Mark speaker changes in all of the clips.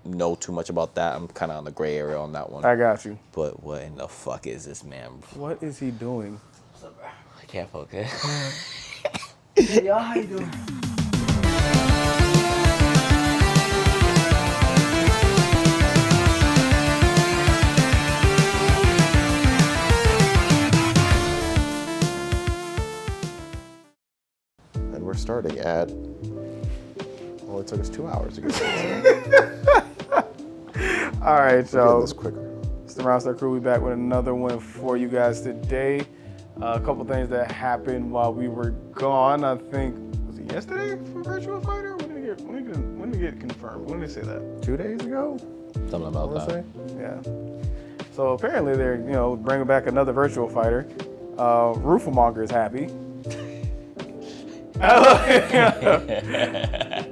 Speaker 1: know too much about that. I'm kind of on the gray area on that one.
Speaker 2: I got you.
Speaker 1: But what in the fuck is this man?
Speaker 2: What is he doing?
Speaker 1: I can't focus.
Speaker 2: Hey, y'all, how you doing?
Speaker 3: And we're starting at, well, it took us 2 hours to get started.
Speaker 2: All right, so
Speaker 3: this quicker.
Speaker 2: it's the RoundStart crew. We back with another one for you guys today. A couple things that happened while we were gone. I think, was it yesterday for Virtual Fighter? When did it get confirmed? When did they say that?
Speaker 3: 2 days ago?
Speaker 1: Something about that.
Speaker 3: Say?
Speaker 2: Yeah. So apparently they're, bringing back another Virtual Fighter. Roofamonger is happy.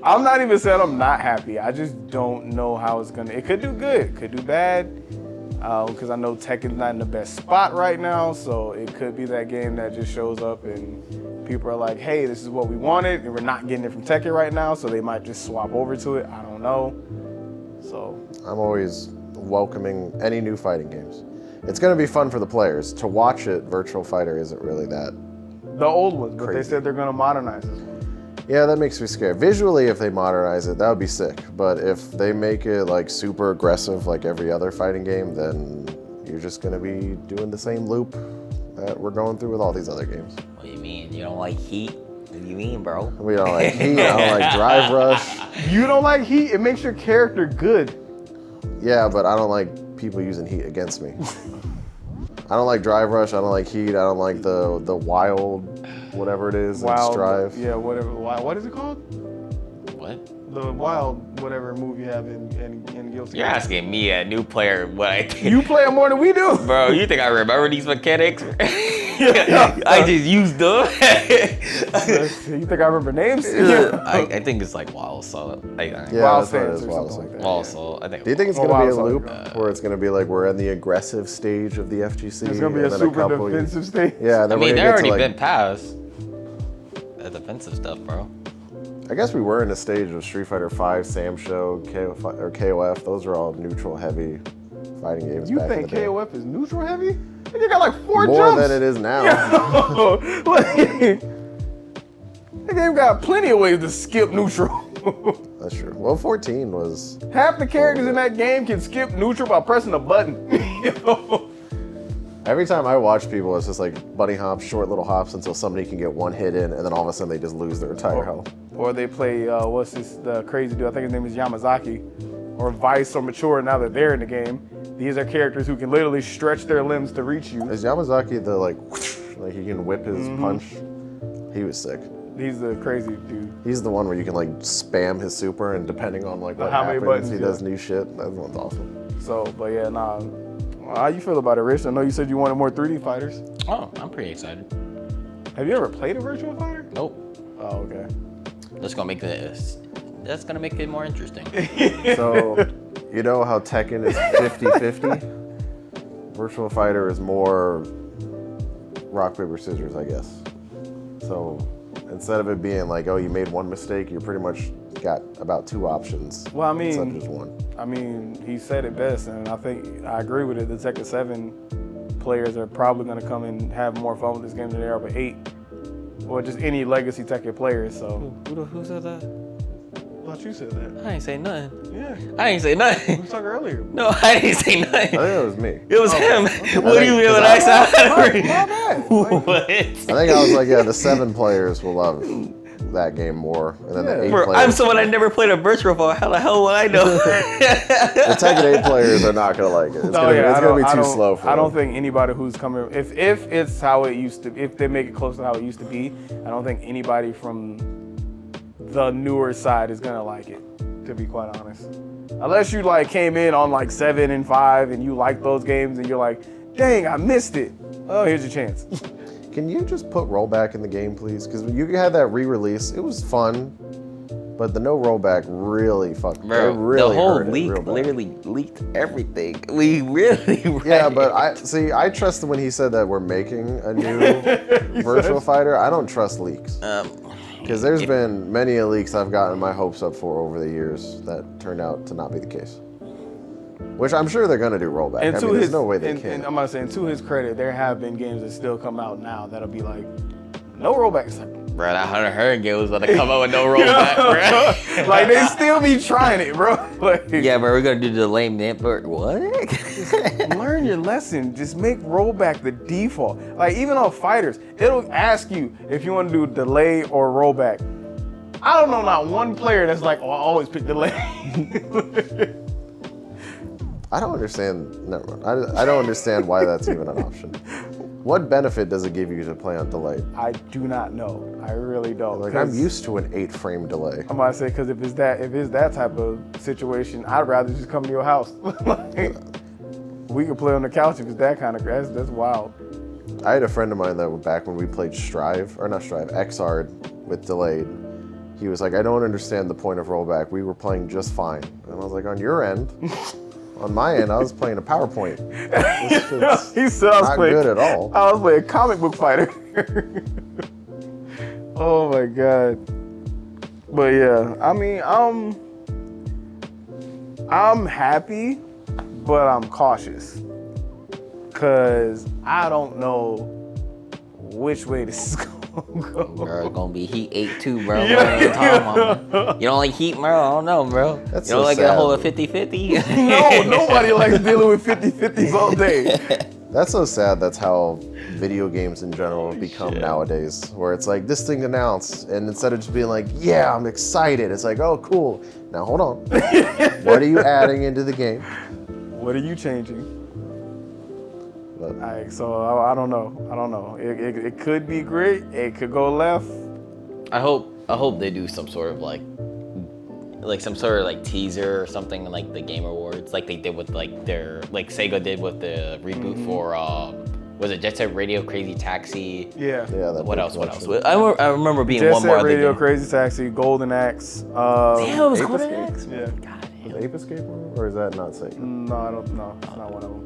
Speaker 2: I'm not even saying I'm not happy. I just don't know how it's gonna. It could do good, could do bad. Because I know Tekken's not in the best spot right now, so it could be that game that just shows up and people are like, "Hey, this is what we wanted, and we're not getting it from Tekken right now," so they might just swap over to it. I don't know. So
Speaker 3: I'm always welcoming any new fighting games. It's going to be fun for the players. To watch it, Virtual Fighter isn't really that.
Speaker 2: the old ones, but
Speaker 3: Crazy.
Speaker 2: they said they're gonna modernize this one.
Speaker 3: Yeah, that makes me scared. Visually, if they modernize it, that would be sick. But if they make it like super aggressive like every other fighting game, then you're just gonna be doing the same loop that we're going through with all these other games.
Speaker 1: What do you mean? You don't like Heat? What do you mean, bro?
Speaker 3: We don't like Heat, I don't like Drive Rush.
Speaker 2: You don't like Heat? It makes your character good.
Speaker 3: Yeah, but I don't like people using Heat against me. I don't like Drive Rush, I don't like Heat, I don't like the wild, whatever it is,
Speaker 2: Wild,
Speaker 3: Strive.
Speaker 2: yeah, whatever. What is it called?
Speaker 1: What?
Speaker 2: The wild, whatever move you have in Guilty.
Speaker 1: You're asking me, a new player, what I think.
Speaker 2: You play it more than we do.
Speaker 1: Bro, you think I remember these mechanics? I just used them.
Speaker 2: You think I remember names?
Speaker 1: I think it's like Wild Assault.
Speaker 3: Yeah,
Speaker 2: Wild
Speaker 3: that's what it
Speaker 2: Stance
Speaker 3: is,
Speaker 2: or
Speaker 3: Wild
Speaker 2: something like that.
Speaker 1: Wild Assault. I think.
Speaker 3: Do you think it's
Speaker 2: Oh,
Speaker 3: going to be a
Speaker 2: Wild
Speaker 3: loop
Speaker 2: Assault,
Speaker 3: where it's going to be like we're in the aggressive stage of the FGC?
Speaker 2: It's gonna be a
Speaker 3: and then
Speaker 2: super
Speaker 3: couple
Speaker 2: defensive stage.
Speaker 3: Yeah, and
Speaker 1: I
Speaker 3: then
Speaker 1: mean,
Speaker 3: we're
Speaker 1: they're
Speaker 3: gonna get
Speaker 1: already
Speaker 3: to,
Speaker 1: been past the defensive stuff, bro.
Speaker 3: I guess we were in a stage of Street Fighter V, Sam Show, KOF. Those are all neutral heavy fighting games.
Speaker 2: You
Speaker 3: back
Speaker 2: think
Speaker 3: in the day.
Speaker 2: KOF is neutral heavy? You got like 4
Speaker 3: More
Speaker 2: jumps.
Speaker 3: than it is now.
Speaker 2: Like, that game got plenty of ways to skip neutral.
Speaker 3: That's true. Well, 14 was.
Speaker 2: Half the characters in that game can skip neutral by pressing a button.
Speaker 3: Every time I watch people, it's just like bunny hops, short little hops until somebody can get one hit in, and then all of a sudden they just lose their entire health.
Speaker 2: Or they play, the crazy dude, I think his name is Yamazaki, or Vice or Mature now that they're in the game. These are characters who can literally stretch their limbs to reach you.
Speaker 3: Is Yamazaki the like he can whip his punch? He was sick.
Speaker 2: He's the crazy dude.
Speaker 3: He's the one where you can like spam his super, and depending on like what
Speaker 2: How many
Speaker 3: happens,
Speaker 2: buttons,
Speaker 3: he
Speaker 2: yeah.
Speaker 3: does new shit. That one's awesome.
Speaker 2: So, but yeah, nah. How you feel about it, Rich? I know you said you wanted more 3D fighters.
Speaker 1: Oh, I'm pretty excited.
Speaker 2: Have you ever played a Virtual Fighter?
Speaker 1: Nope.
Speaker 2: Oh, okay.
Speaker 1: That's gonna make it more interesting.
Speaker 3: So, you know how Tekken is 50-50? Virtual Fighter is more rock, paper, scissors, I guess. So, instead of it being like, oh, you made one mistake, you pretty much got about 2 options.
Speaker 2: Well, I mean,
Speaker 3: instead of just one.
Speaker 2: he said it best, and I think I agree with it. The Tekken 7 players are probably going to come and have more fun with this game than they are with 8, or just any legacy Tekken players. So,
Speaker 1: Who said that?
Speaker 2: I thought you said that.
Speaker 1: I ain't say nothing.
Speaker 2: Yeah,
Speaker 1: I ain't say
Speaker 2: we
Speaker 1: nothing.
Speaker 2: was talking earlier.
Speaker 1: No, I didn't say
Speaker 3: I think
Speaker 1: nothing.
Speaker 3: it was me.
Speaker 1: It was him. What do you mean when I
Speaker 3: My
Speaker 1: said? What?
Speaker 3: I think I was like, yeah, the 7 players will love that game more, and then the 8
Speaker 1: Bro,
Speaker 3: players.
Speaker 1: I'm someone I never played a virtual for. How the hell would I know?
Speaker 3: The Tekken 8 players are not gonna like it. It's gonna be too slow for
Speaker 2: I don't
Speaker 3: them.
Speaker 2: think anybody who's coming, if it's how it used to, if they make it close to how it used to be, I don't think anybody from the newer side is gonna like it, to be quite honest. Unless you like came in on like 7 and 5 and you like those games and you're like, dang, I missed it. Oh, here's your chance.
Speaker 3: Can you just put rollback in the game, please? Because you had that re-release. It was fun, but the no rollback really fucked.
Speaker 1: Bro,
Speaker 3: it really
Speaker 1: the whole
Speaker 3: hurt
Speaker 1: leak
Speaker 3: it real bad.
Speaker 1: literally leaked everything. We really
Speaker 3: Yeah, but I trust when he said that we're making a new Virtual Fighter. I don't trust leaks. Because there's been many leaks I've gotten my hopes up for over the years that turned out to not be the case. Which I'm sure they're going to do rollback.
Speaker 2: And
Speaker 3: there's no way they
Speaker 2: and
Speaker 3: can't.
Speaker 2: I'm not saying, to his credit, there have been games that still come out now that'll be like, no rollbacks.
Speaker 1: Bro, that Hunter Hearn game was about to come out with no rollback, bro.
Speaker 2: Like, they still be trying it, bro. Like,
Speaker 1: Yeah, bro, we're gonna do the lame network. What?
Speaker 2: learn your lesson. Just make rollback the default. Like, even on fighters, it'll ask you if you want to do delay or rollback. I don't know not one player that's like, oh, I always pick delay.
Speaker 3: I don't understand. Never mind. I don't understand why that's even an option. What benefit does it give you to play on delay?
Speaker 2: I do not know. I really don't.
Speaker 3: Like, I'm used to an 8-frame delay.
Speaker 2: I'm about to say, because if it's that type of situation, I'd rather just come to your house. Like, we could play on the couch if it's that kind of grass. That's wild.
Speaker 3: I had a friend of mine that back when we played XR with delayed, he was like, I don't understand the point of rollback. We were playing just fine. And I was like, on your end, on my end, I was playing a PowerPoint.
Speaker 2: He said I was
Speaker 3: not
Speaker 2: playing,
Speaker 3: good at all.
Speaker 2: I was playing comic book fighter. Oh my god. But yeah, I mean, I'm happy, but I'm cautious. Cause I don't know which way this is gonna go.
Speaker 1: Bro, it's gonna be Heat 8-2, bro. You don't like Heat, bro? I don't know, bro.
Speaker 3: That's
Speaker 1: you don't
Speaker 3: so
Speaker 1: like
Speaker 3: sad.
Speaker 1: a whole of 50-50?
Speaker 2: No, nobody likes dealing with 50-50s all day.
Speaker 3: That's so sad. That's how video games in general have become nowadays, where it's like, this thing announced, and instead of just being like, yeah, I'm excited, it's like, oh, cool. Now, hold on. What are you adding into the game?
Speaker 2: What are you changing?
Speaker 3: But
Speaker 2: So I don't know. It could be great. It could go left.
Speaker 1: I hope they do some sort of like some sort of like teaser or something like the Game Awards, like they did with like their Sega did with the reboot for was it Jet Set Radio, Crazy Taxi?
Speaker 2: Yeah.
Speaker 1: What else? I remember being
Speaker 2: Jet
Speaker 1: one
Speaker 2: Set
Speaker 1: more other
Speaker 2: Radio,
Speaker 1: game.
Speaker 2: Crazy Taxi, Golden Axe.
Speaker 1: Damn, it was
Speaker 3: Ape
Speaker 1: Golden
Speaker 3: Escape?
Speaker 1: Axe?
Speaker 2: Yeah.
Speaker 1: God
Speaker 3: is
Speaker 1: damn.
Speaker 3: Ape Escape one, or is that not Sega?
Speaker 2: No, I don't know. It's not one of them.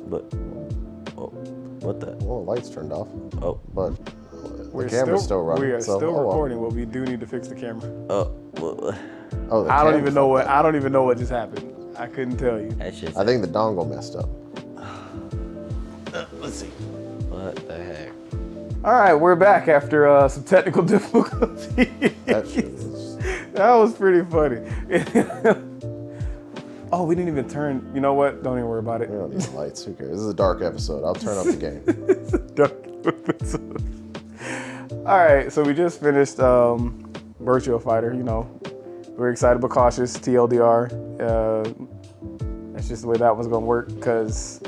Speaker 1: But what the?
Speaker 3: Well, the lights turned off.
Speaker 1: Oh,
Speaker 3: But the camera's still running.
Speaker 2: We are
Speaker 3: so,
Speaker 2: still
Speaker 3: oh, well.
Speaker 2: recording, but we do need to fix the camera.
Speaker 1: well,
Speaker 3: Oh, the
Speaker 2: I don't
Speaker 3: camera's
Speaker 2: even know
Speaker 3: not
Speaker 2: what.
Speaker 3: bad.
Speaker 2: I don't even know what just happened. I couldn't tell you.
Speaker 1: that shit's.
Speaker 3: I think the dongle messed up.
Speaker 1: Let's see. What the heck?
Speaker 2: All right, we're back after some technical difficulties.
Speaker 3: That shit was...
Speaker 2: That was pretty funny. Oh, we didn't even turn. You know what? Don't even worry about it.
Speaker 3: We don't need the lights. Who cares? This is a dark episode. I'll turn up the game.
Speaker 2: It's a dark episode. All right, so we just finished Virtua Fighter. You know, we're excited but cautious. TLDR. That's just the way that was gonna work because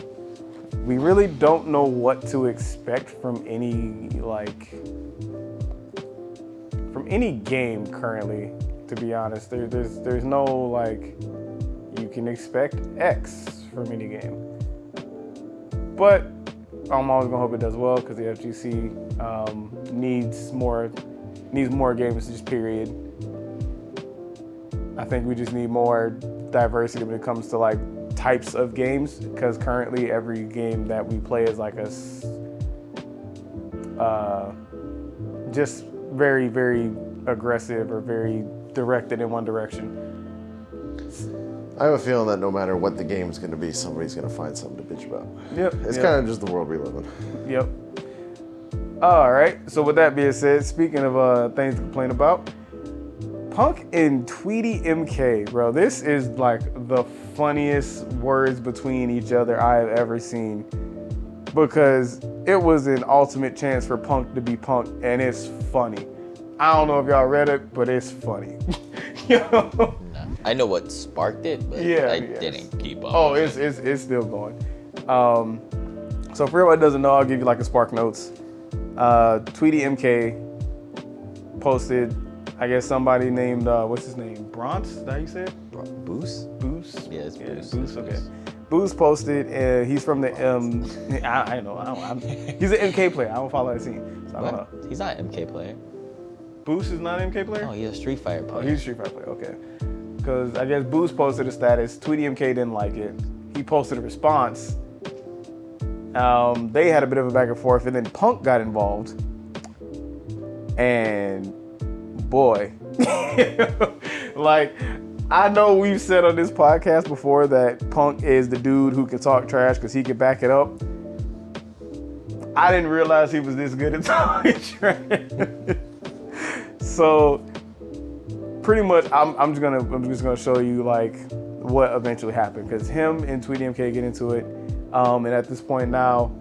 Speaker 2: we really don't know what to expect from any game currently. To be honest, there's no like you can expect X from any game, but I'm always gonna hope it does well because the FGC needs more games. Just period. I think we just need more diversity when it comes to like types of games because currently every game that we play is like just very, very aggressive or very directed in one direction.
Speaker 3: I have a feeling that no matter what the game is going to be, somebody's going to find something to bitch about.
Speaker 2: Yep.
Speaker 3: It's kind of just the world we live in.
Speaker 2: Yep. All right. So with that being said, speaking of things to complain about, Punk and Tweety MK, bro. This is like the funniest words between each other I have ever seen because it was an ultimate chance for Punk to be Punk, and it's funny. I don't know if y'all read it, but it's funny. You know?
Speaker 1: No. I know what sparked it, but I didn't keep up.
Speaker 2: Oh, it's still going. So for everybody that doesn't know, I'll give you like a spark notes. Tweety MK posted, I guess somebody named what's his name? Bronx? Is that how you say it?
Speaker 1: Boost?
Speaker 2: Boost?
Speaker 1: Yeah, it's Boost.
Speaker 2: Boost, okay. Boost posted, he's from the I know, he's an MK player. I don't follow that scene, so I don't know.
Speaker 1: He's not an MK player.
Speaker 2: Boost is not an MK player?
Speaker 1: Oh, he's a Street Fighter player.
Speaker 2: Oh, he's a Street Fighter player, okay. Because I guess Boost posted a status, Tweety MK didn't like it. He posted a response. They had a bit of a back and forth, and then Punk got involved. And boy, like, I know we've said on this podcast before that Punk is the dude who can talk trash because he can back it up. I didn't realize he was this good at talking trash. So pretty much, I'm just gonna show you like what eventually happened, because him and Tweety MK get into it, and at this point now,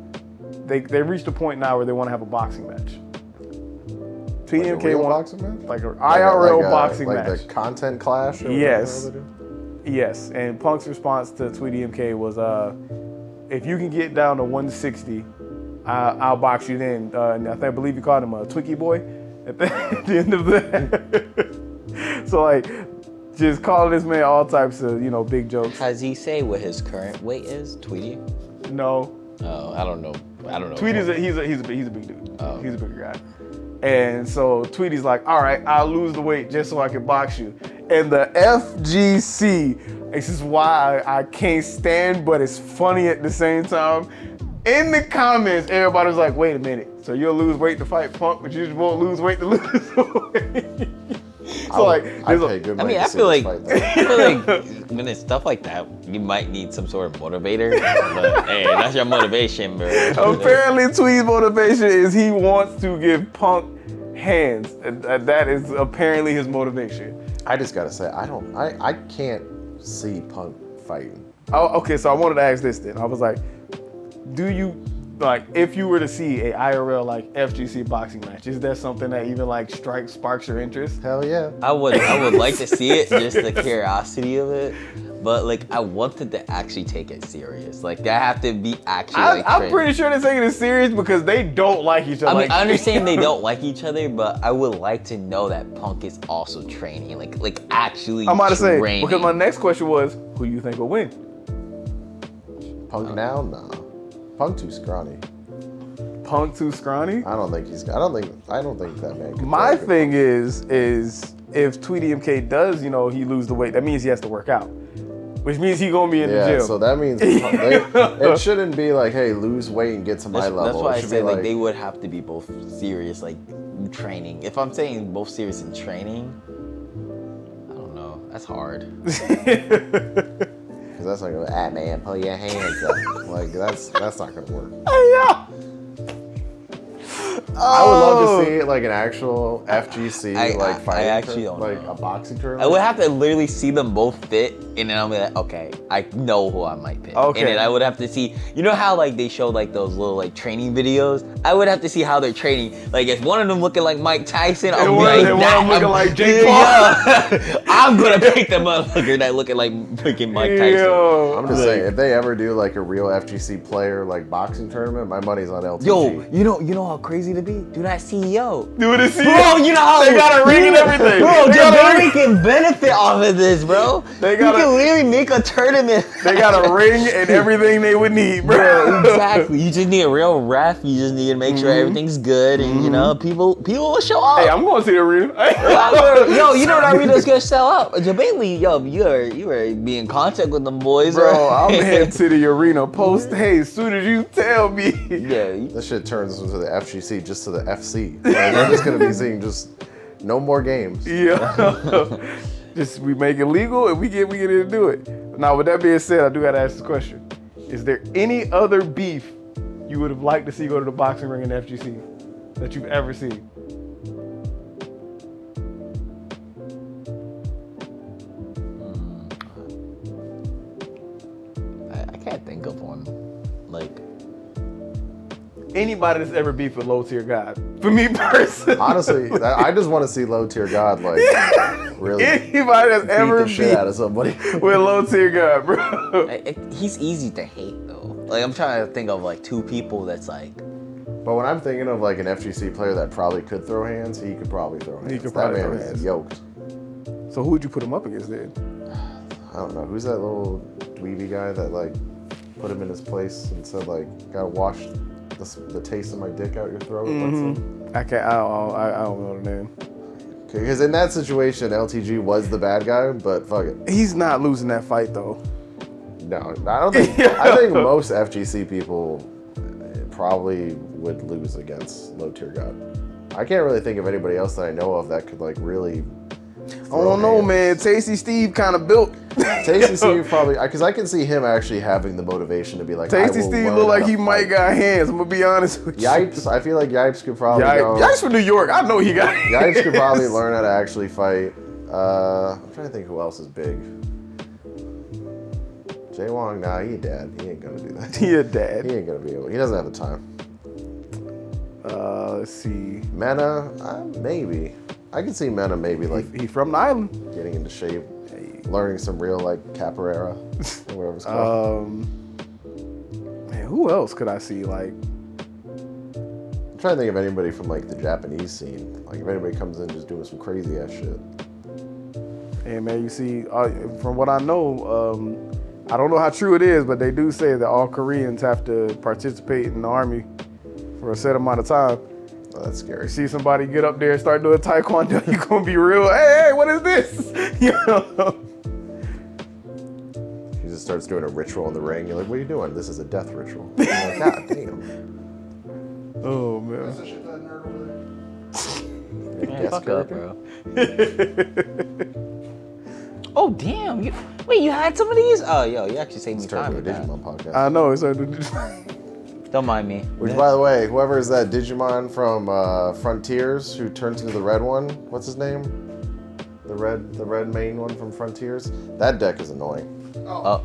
Speaker 2: they reached a point now where they want to have a boxing match. Tweety
Speaker 3: Like
Speaker 2: MK wants
Speaker 3: boxing match?
Speaker 2: like an IRL
Speaker 3: like
Speaker 2: boxing
Speaker 3: like
Speaker 2: match.
Speaker 3: the content clash? Or
Speaker 2: Yes.
Speaker 3: whatever they do?
Speaker 2: Yes, and Punk's response to Tweety MK was, if you can get down to 160, I'll box you then. And I believe you called him a Twinkie boy at the end of that. So like, just calling this man all types of, big jokes.
Speaker 1: Does he say what his current weight is, Tweety?
Speaker 2: No.
Speaker 1: Oh, I don't know.
Speaker 2: Tweety's he's a big dude.
Speaker 1: Oh.
Speaker 2: He's a bigger guy. And so Tweety's like, all right, I'll lose the weight just so I can box you. And the FGC, this is why I can't stand, but it's funny at the same time. In the comments, everybody's like, wait a minute. So you'll lose weight to fight Punk, but you just won't lose weight to lose weight. So like,
Speaker 3: I pay good money to see
Speaker 1: feel
Speaker 3: this
Speaker 1: like
Speaker 3: fight,
Speaker 1: I feel like when it's stuff like that, you might need some sort of motivator. But hey, that's your motivation, bro.
Speaker 2: apparently Tweety's motivation is he wants to give Punk hands. And that is apparently his motivation.
Speaker 3: I just gotta say, I can't see Punk fighting.
Speaker 2: Oh, okay, so I wanted to ask this then. I was like, do you, like, if you were to see a IRL like FGC boxing match, is that something that even like sparks your interest?
Speaker 3: Hell yeah.
Speaker 1: I would like to see it, just the curiosity of it. But like, I wanted to actually take it serious. Like, that have to be actually.
Speaker 2: I'm pretty sure they're taking it serious because they don't like each other.
Speaker 1: I mean, I understand they don't like each other, but I would like to know that Punk is also training, like actually.
Speaker 2: I'm about to say,
Speaker 1: training.
Speaker 2: because my next question was, who do you think will win?
Speaker 3: Punk now? Nah. Punk too scrawny.
Speaker 2: Punk too scrawny?
Speaker 3: I don't think that man can
Speaker 2: My
Speaker 3: fight.
Speaker 2: thing is if Tweety MK does, he lose the weight, that means he has to work out, which means he gonna be in the gym.
Speaker 3: So that means it shouldn't be like, hey, lose weight and get to my level.
Speaker 1: That's why
Speaker 3: It
Speaker 1: I
Speaker 3: should
Speaker 1: said
Speaker 3: be
Speaker 1: like they would have to be both serious, like training. If I'm saying both serious in training, I don't know. That's hard.
Speaker 3: Because that's like, man, pull your hands up. Like that's not gonna work.
Speaker 2: Yeah.
Speaker 3: I would love to see like an actual FGC fighting.
Speaker 1: I actually don't
Speaker 3: like
Speaker 1: know.
Speaker 3: a boxing tournament.
Speaker 1: I would have to literally see them both fit, and then I'll be like, okay, I know who I might pick.
Speaker 2: Okay.
Speaker 1: And then I would have to see, how like they show like those little like training videos. I would have to see how they're training. Like, if one of them looking like Mike Tyson,
Speaker 2: And one of them looking like Jake Paul.
Speaker 1: Yeah. I'm gonna pick the motherfucker that looking like freaking Mike Tyson.
Speaker 2: Yo.
Speaker 3: I'm just saying, if they ever do like a real FGC player like boxing tournament, my money's on LTG.
Speaker 1: Yo, you know how crazy to be? Do that CEO.
Speaker 2: Do it, see?
Speaker 1: Bro, you know how
Speaker 2: they got a ring and everything.
Speaker 1: Bro,
Speaker 2: They got a
Speaker 1: Jabari can benefit off of this, bro.
Speaker 2: They got
Speaker 1: you can literally make a tournament.
Speaker 2: They got a ring and everything they would need, bro.
Speaker 1: Exactly. You just need a real ref. You just need to make sure everything's good, and people will show up.
Speaker 2: Hey, I'm going to see the arena.
Speaker 1: Yo, you know that arena's gonna sell out. Jabali, yo, you are be in contact with them boys,
Speaker 2: Bro, I'm heading to the arena post. Hey, as soon as you tell me.
Speaker 1: Yeah.
Speaker 3: This shit turns into the FGC just to the FC. Like, we're just gonna be seeing just no more games.
Speaker 2: Yeah. Just we make it legal and we get in to do it. Now, with that being said, I do gotta ask this question. Is there any other beef you would have liked to see go to the boxing ring in the FGC that you've ever seen?
Speaker 1: I can't think of one. Like,
Speaker 2: Anybody that's ever beefed with low tier God. For me personally.
Speaker 3: Honestly, I just want to see low tier God like really
Speaker 2: Anybody that's
Speaker 3: beat
Speaker 2: ever
Speaker 3: the shit
Speaker 2: beefed
Speaker 3: out of somebody.
Speaker 2: with low tier God, bro.
Speaker 1: he's easy to hate though. Like, I'm trying to think of like two people that's like.
Speaker 3: But when I'm thinking of like an FGC player that probably could throw hands, he could probably throw hands.
Speaker 2: He could
Speaker 3: that
Speaker 2: probably
Speaker 3: man
Speaker 2: throw
Speaker 3: is
Speaker 2: hands.
Speaker 3: yoked.
Speaker 2: So who would you put him up against then?
Speaker 3: I don't know. Who's that little dweeby guy that like put him in his place and said like, gotta wash the taste of my dick out your throat?
Speaker 2: I don't know the name.
Speaker 3: Because in that situation, LTG was the bad guy, but fuck it.
Speaker 2: He's not losing that fight though.
Speaker 3: No, I don't think. I think most FGC people probably would lose against low tier God. I can't really think of anybody else that I know of that could like really.
Speaker 2: I don't know, man. Tasty Steve kind of built.
Speaker 3: Tasty Steve probably, because I can see him actually having the motivation to be like.
Speaker 2: Tasty Steve look like he might got hands. I'm gonna be honest with you.
Speaker 3: Yipes, I feel like Yipes could probably go.
Speaker 2: Yipes from New York. I know he got hands.
Speaker 3: Yipes could probably learn how to actually fight. I'm trying to think who else is big. Jay Wong, nah, he dead. He ain't gonna do that.
Speaker 2: He a dad.
Speaker 3: He ain't gonna be able. He doesn't have the time.
Speaker 2: Let's see.
Speaker 3: Mena, maybe. I can see Mena maybe like
Speaker 2: He from the island.
Speaker 3: getting into shape, learning some real like capoeira, or whatever it's called.
Speaker 2: Man, who else could I see? Like,
Speaker 3: I'm trying to think of anybody from like the Japanese scene. Like if anybody comes in just doing some crazy ass shit.
Speaker 2: hey man, you see, from what I know, I don't know how true it is, but they do say that all Koreans have to participate in the army for a set amount of time.
Speaker 3: Oh, that's scary.
Speaker 2: You see somebody get up there and start doing taekwondo, you're gonna be real. Hey, what is this? You know?
Speaker 3: He just starts doing a ritual in the ring. You're like, what are you doing? This is a death ritual. I'm like, God damn.
Speaker 2: Oh man.
Speaker 4: That's the shit that nerd over there.
Speaker 1: Man,
Speaker 3: Guest
Speaker 1: fuck up,
Speaker 3: character?
Speaker 1: bro. Oh damn! You had some of these? Oh yo, you actually saved me
Speaker 3: It's turned
Speaker 1: time
Speaker 3: to a
Speaker 1: with that.
Speaker 3: Digimon podcast.
Speaker 2: I know it's
Speaker 1: Don't mind me.
Speaker 3: Which, by the way, whoever is that Digimon from Frontiers who turns into the red one, what's his name? The red main one from Frontiers. That deck is annoying.
Speaker 1: Oh.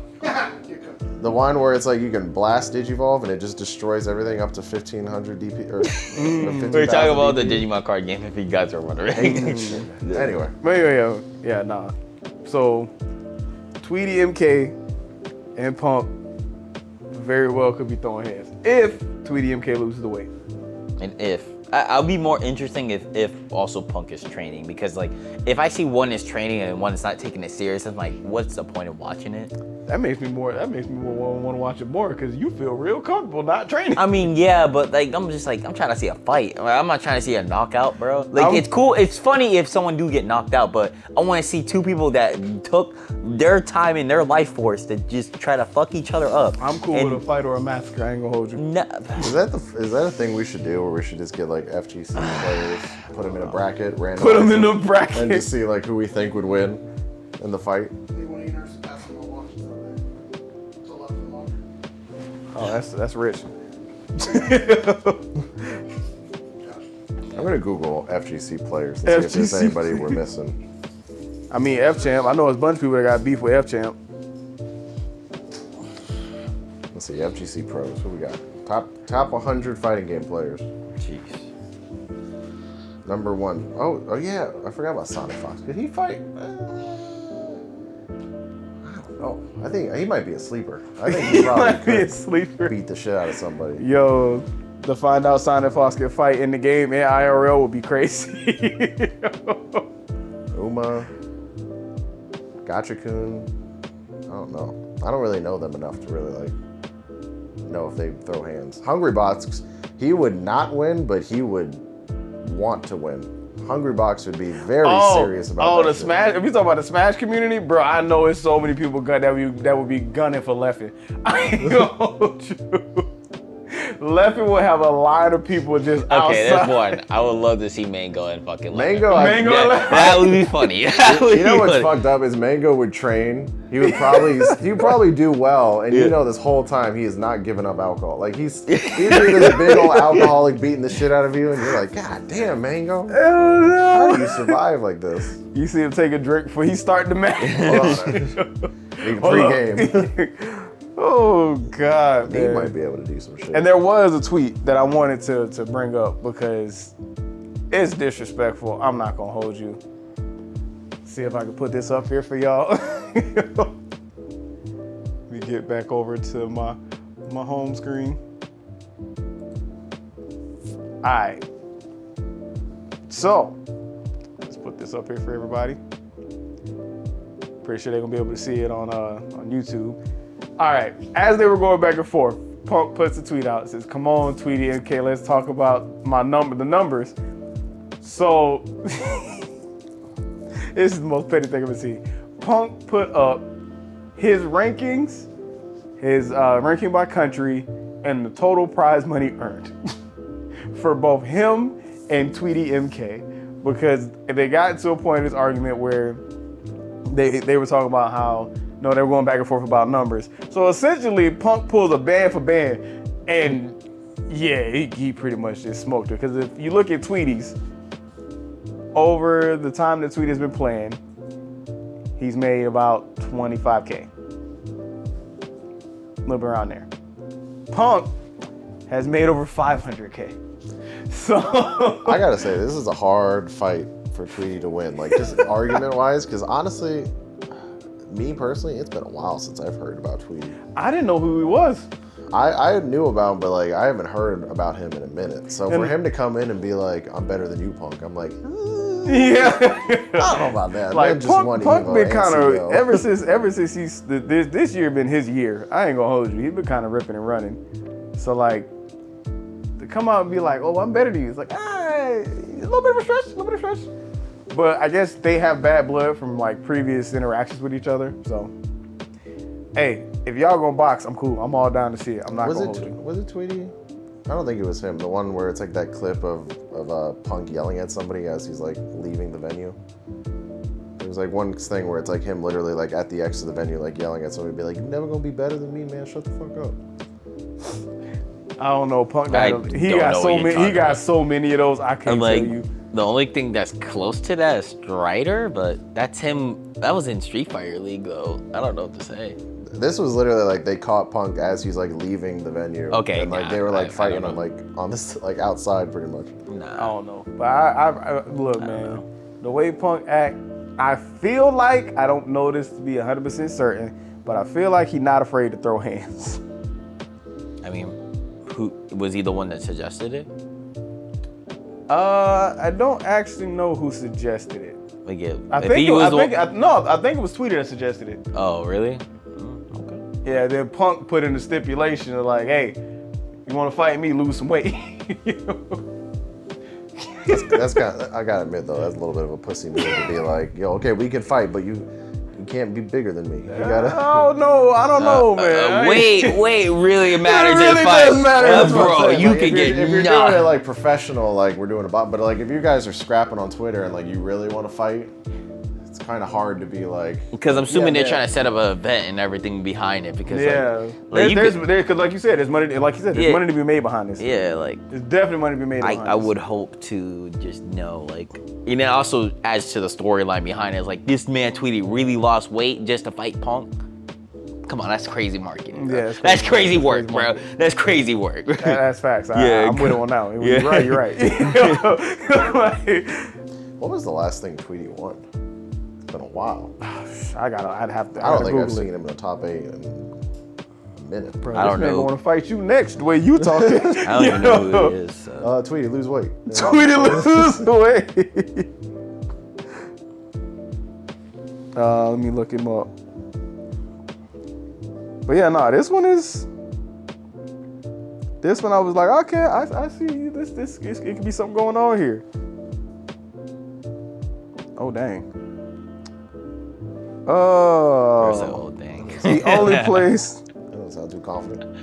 Speaker 4: You're cooked.
Speaker 3: The one where it's like you can blast Digivolve and it just destroys everything up to 1500 DP or 50,000
Speaker 1: We're talking about the
Speaker 3: DP.
Speaker 1: Digimon card game if you guys are
Speaker 3: Hate
Speaker 1: wondering.
Speaker 3: that shit, man. Anyway,
Speaker 2: But anyway, yeah, nah. So, Tweety MK and Punk very well could be throwing hands if Tweety MK loses the weight.
Speaker 1: And I'll be more interesting if also Punk is training, because like if I see one is training and one is not taking it serious, I'm like, what's the point of watching it?
Speaker 2: That makes me more want to watch it more because you feel real comfortable not training.
Speaker 1: I mean, yeah, but like I'm trying to see a fight. I'm not trying to see a knockout, bro. Like it's cool, it's funny if someone do get knocked out, but I want to see two people that took their time and their life force to just try to fuck each other up.
Speaker 2: I'm cool with a fight or a massacre. I ain't gonna hold you.
Speaker 3: is that a thing we should do where we should just get like FGC players, put them in a bracket, randomize
Speaker 2: Put them in the
Speaker 3: and
Speaker 2: bracket.
Speaker 3: just see like who we think would win in the fight.
Speaker 4: Leave one of your nurses pass them a watch to left and longer.
Speaker 2: Oh, that's rich.
Speaker 3: I'm gonna Google FGC players and see if there's
Speaker 2: FGC
Speaker 3: anybody we're missing.
Speaker 2: I mean, F Champ. I know there's a bunch of people that got beef with F Champ.
Speaker 3: Let's see, FGC pros. What we got? Top 100 fighting game players.
Speaker 1: Jeez.
Speaker 3: Number one. Oh yeah, I forgot about Sonic Fox. Did he fight? I don't know. I think he might be a sleeper. I think he probably
Speaker 2: Might be a
Speaker 3: could
Speaker 2: sleeper.
Speaker 3: beat the shit out of somebody.
Speaker 2: Yo, to find out Sonic Fox can fight in the game and IRL would be crazy.
Speaker 3: Uma, Gachikun. I don't know. I don't really know them enough to really like know if they throw hands. Hungry Box, he would not win, but he would want to win. Hungry Box would be very serious about that
Speaker 2: the
Speaker 3: shit.
Speaker 2: Smash. If you talk about the Smash community, bro, I know it's so many people that would be gunning for Leffin. I ain't gonna hold you. Leffin will have a line of people just outside.
Speaker 1: Okay, there's one. I would love to see Mango and fucking
Speaker 3: Mango,
Speaker 2: Mango
Speaker 1: That would be funny.
Speaker 3: you know what's fucked up is Mango would train. He would probably do well, and you know this whole time he is not giving up alcohol. Like he's being this big old alcoholic beating the shit out of you, and you're like, God damn, Mango, how do you survive like this?
Speaker 2: You see him take a drink before he start the match.
Speaker 3: Pre-game.
Speaker 2: Oh God,
Speaker 3: He
Speaker 2: man.
Speaker 3: might be able to do some shit.
Speaker 2: And there was a tweet that I wanted to bring up because it's disrespectful. I'm not gonna hold you. See if I can put this up here for y'all. Let me get back over to my home screen. All right. So let's put this up here for everybody. Pretty sure they're gonna be able to see it on YouTube. All right, as they were going back and forth, Punk puts a tweet out. Says, "Come on, Tweety MK, let's talk about the numbers." So this is the most petty thing I've ever seen. Punk put up his rankings, his ranking by country, and the total prize money earned for both him and Tweety MK, because they got to a point in this argument where they were talking about how they were going back and forth about numbers. So essentially, Punk pulls a band for band, and yeah, he pretty much just smoked her. Because if you look at Tweety's, over the time that Tweety's been playing, he's made about 25K. A little bit around there. Punk has made over 500K. So
Speaker 3: I gotta say, this is a hard fight for Tweety to win. Like, just argument-wise, because honestly, me personally, it's been a while since I've heard about Tweety.
Speaker 2: I didn't know who he was.
Speaker 3: I knew about him, but like I haven't heard about him in a minute. So for him to come in and be like, "I'm better than you, Punk," I'm like,
Speaker 2: yeah.
Speaker 3: I don't know about that.
Speaker 2: Like
Speaker 3: Man just won
Speaker 2: Punk
Speaker 3: Evo
Speaker 2: been
Speaker 3: and
Speaker 2: kind of
Speaker 3: CO.
Speaker 2: ever since he's this year been his year. I ain't gonna hold you. He's been kind of ripping and running. So like to come out and be like, "Oh, I'm better than you," it's like a little bit of a stretch. But I guess they have bad blood from like previous interactions with each other. So hey, if y'all gonna box, I'm cool. I'm all down to see it. I'm not gonna hold you.
Speaker 3: Was it Tweety? I don't think it was him. The one where it's like that clip of Punk yelling at somebody as he's like leaving the venue. There was like one thing where it's like him literally like at the exit of the venue like yelling at somebody, be like, "You're never gonna be better than me, man. Shut the fuck up."
Speaker 2: I don't know. Punk
Speaker 1: I
Speaker 2: got
Speaker 1: don't
Speaker 2: he
Speaker 1: know
Speaker 2: got
Speaker 1: what
Speaker 2: so
Speaker 1: you're
Speaker 2: many. He
Speaker 1: talking
Speaker 2: got
Speaker 1: about.
Speaker 2: so many of those. I can't
Speaker 1: I'm like,
Speaker 2: tell you.
Speaker 1: the only thing that's close to that is Strider, but that's him. That was in Street Fighter League, though. I don't know what to say.
Speaker 3: This was literally like they caught Punk as he's like leaving the venue.
Speaker 1: Okay,
Speaker 3: and like
Speaker 1: nah,
Speaker 3: they were like
Speaker 1: I
Speaker 3: fighting
Speaker 1: don't
Speaker 3: him
Speaker 1: know.
Speaker 3: like on this like outside pretty much.
Speaker 2: I
Speaker 1: Nah.
Speaker 2: don't know. But I look, man. The way Punk act, I feel like, I don't know this to be 100% certain, but I feel like he's not afraid to throw hands.
Speaker 1: I mean, who was he the one that suggested it?
Speaker 2: I don't actually know who suggested it.
Speaker 1: Like, yeah,
Speaker 2: I
Speaker 1: if
Speaker 2: think
Speaker 1: he
Speaker 2: it,
Speaker 1: was
Speaker 2: I
Speaker 1: the
Speaker 2: think
Speaker 1: one-
Speaker 2: I think it was Tweeter that suggested it.
Speaker 1: Oh, really? Okay.
Speaker 2: Yeah, then Punk put in the stipulation of like, hey, you want to fight me, lose some weight.
Speaker 3: That's kind of, I gotta admit though, that's a little bit of a pussy move to be like, "Yo, okay, we can fight, but you can't be bigger than me. You gotta."
Speaker 2: Oh no, I don't know, man.
Speaker 1: Wait, really it matters
Speaker 2: really
Speaker 1: in fight.
Speaker 2: does matter. That's what I'm
Speaker 1: Bro,
Speaker 3: saying.
Speaker 1: you
Speaker 3: Like,
Speaker 1: could
Speaker 3: if
Speaker 1: get
Speaker 3: you're doing it
Speaker 1: knocked.
Speaker 3: like professional, like we're doing a bot, but like if you guys are scrapping on Twitter and like you really want to fight, it's kind of hard to be like.
Speaker 1: Because I'm assuming
Speaker 3: Yeah,
Speaker 1: they're
Speaker 3: man.
Speaker 1: trying to set up an event and everything behind it. Because
Speaker 2: Yeah,
Speaker 1: like you could-
Speaker 2: because like you said, there's money. Like you said, there's
Speaker 1: Yeah.
Speaker 2: money to be made behind this.
Speaker 1: yeah, like
Speaker 2: There's definitely money to be made behind
Speaker 1: I
Speaker 2: this.
Speaker 1: would hope to just know, like, and it also adds to the storyline behind it. It's like this man Tweety really lost weight just to fight Punk. Come on, that's crazy marketing. Bro.
Speaker 2: Yeah, it's
Speaker 1: that's
Speaker 2: crazy
Speaker 1: crazy work,
Speaker 2: marketing.
Speaker 1: bro. That's crazy work.
Speaker 2: That's facts.
Speaker 1: Yeah,
Speaker 2: I'm with it on that one.
Speaker 1: yeah.
Speaker 2: You're right. Like,
Speaker 3: What was the last thing Tweety won? It's been a while.
Speaker 2: I'd have to.
Speaker 3: I don't
Speaker 2: gotta
Speaker 3: think I've
Speaker 2: Google
Speaker 3: seen
Speaker 2: it.
Speaker 3: him in the top 8 in a minute.
Speaker 2: Bro,
Speaker 1: I don't
Speaker 2: this
Speaker 1: know.
Speaker 2: want to fight you next. The way you talking.
Speaker 1: I don't even know who it is. So.
Speaker 3: Tweety, lose weight.
Speaker 2: Tweety lose weight. Let me look him up. But yeah, no, this one I was like, okay, I see you. This it could be something going on here. Oh dang.
Speaker 1: Where's the
Speaker 2: Oh,
Speaker 1: whole thing?
Speaker 2: the only place.
Speaker 3: I don't sound too confident.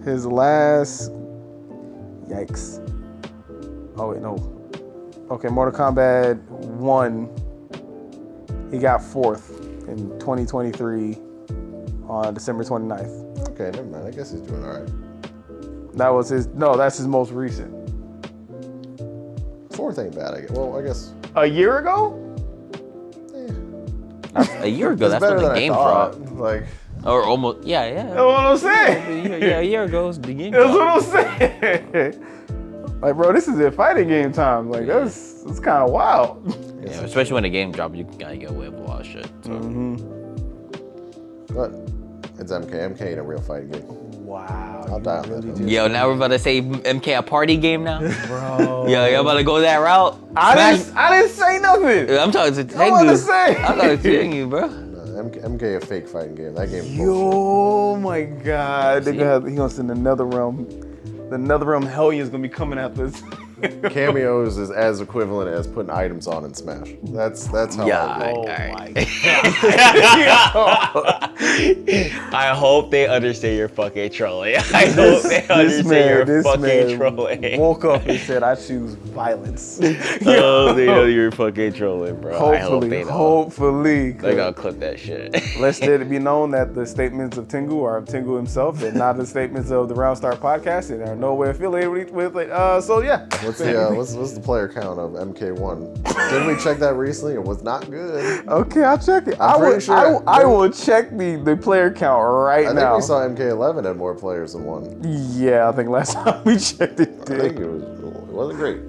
Speaker 2: His last. Yikes. Oh wait, no. Okay, Mortal Kombat 1. He got 4th in 2023 on December 29th.
Speaker 3: Okay, never mind. I guess he's doing all right.
Speaker 2: That was his. No, that's his most recent.
Speaker 3: 4th ain't bad. I guess. Well, I guess.
Speaker 2: A year ago?
Speaker 1: A year ago,
Speaker 3: It's
Speaker 1: that's when
Speaker 3: better
Speaker 1: the
Speaker 3: than I
Speaker 1: game
Speaker 3: thought.
Speaker 1: dropped.
Speaker 3: Like,
Speaker 1: Or almost, yeah.
Speaker 2: That's what I'm saying.
Speaker 1: A year ago, the game
Speaker 2: That's
Speaker 1: dropped.
Speaker 2: what I'm saying. Like, bro, this is a fighting game time. Like, that's kind of wild.
Speaker 1: Yeah, especially when the game drops, you gotta get away with a lot of shit. So.
Speaker 3: but it's MK. MK ain't a real fighting game.
Speaker 2: Wow.
Speaker 3: I'll die on that.
Speaker 1: Yo, now we're about to say MK a party game now?
Speaker 2: Bro.
Speaker 1: Yo, y'all about to go that route?
Speaker 2: I
Speaker 1: Smash-
Speaker 2: didn't say nothing.
Speaker 1: I'm talking to
Speaker 2: I wanna
Speaker 1: Tengu.
Speaker 2: say.
Speaker 1: I'm talking to you, bro.
Speaker 3: No, MK a fake fighting game. That game's bullshit.
Speaker 2: Yo, my God.
Speaker 1: See?
Speaker 2: He gonna send another realm. The another realm Hellions gonna be coming after us.
Speaker 3: Cameos is as equivalent as putting items on in Smash. That's how I
Speaker 2: Oh
Speaker 3: go.
Speaker 2: my
Speaker 1: I hope they understand you're fucking trolling. I hope they understand you're fucking trolling.
Speaker 2: woke up and said, "I choose violence."
Speaker 1: Oh, they know you're fucking trolling, bro. I hope they know.
Speaker 2: Hopefully.
Speaker 1: They're gonna clip that shit.
Speaker 2: Let it be known that the statements of Tengu are of Tengu himself and not the statements of the RoundStart podcast and are no way affiliated with it. So yeah.
Speaker 3: What's the player count of MK1? Didn't we check that recently? It was not good.
Speaker 2: Okay, I'll check it.
Speaker 3: I'm pretty sure
Speaker 2: I will check the player count right
Speaker 3: I
Speaker 2: now.
Speaker 3: think we saw MK11 had more players than one.
Speaker 2: Yeah, I think last time we checked it
Speaker 3: I
Speaker 2: did.
Speaker 3: think it wasn't great.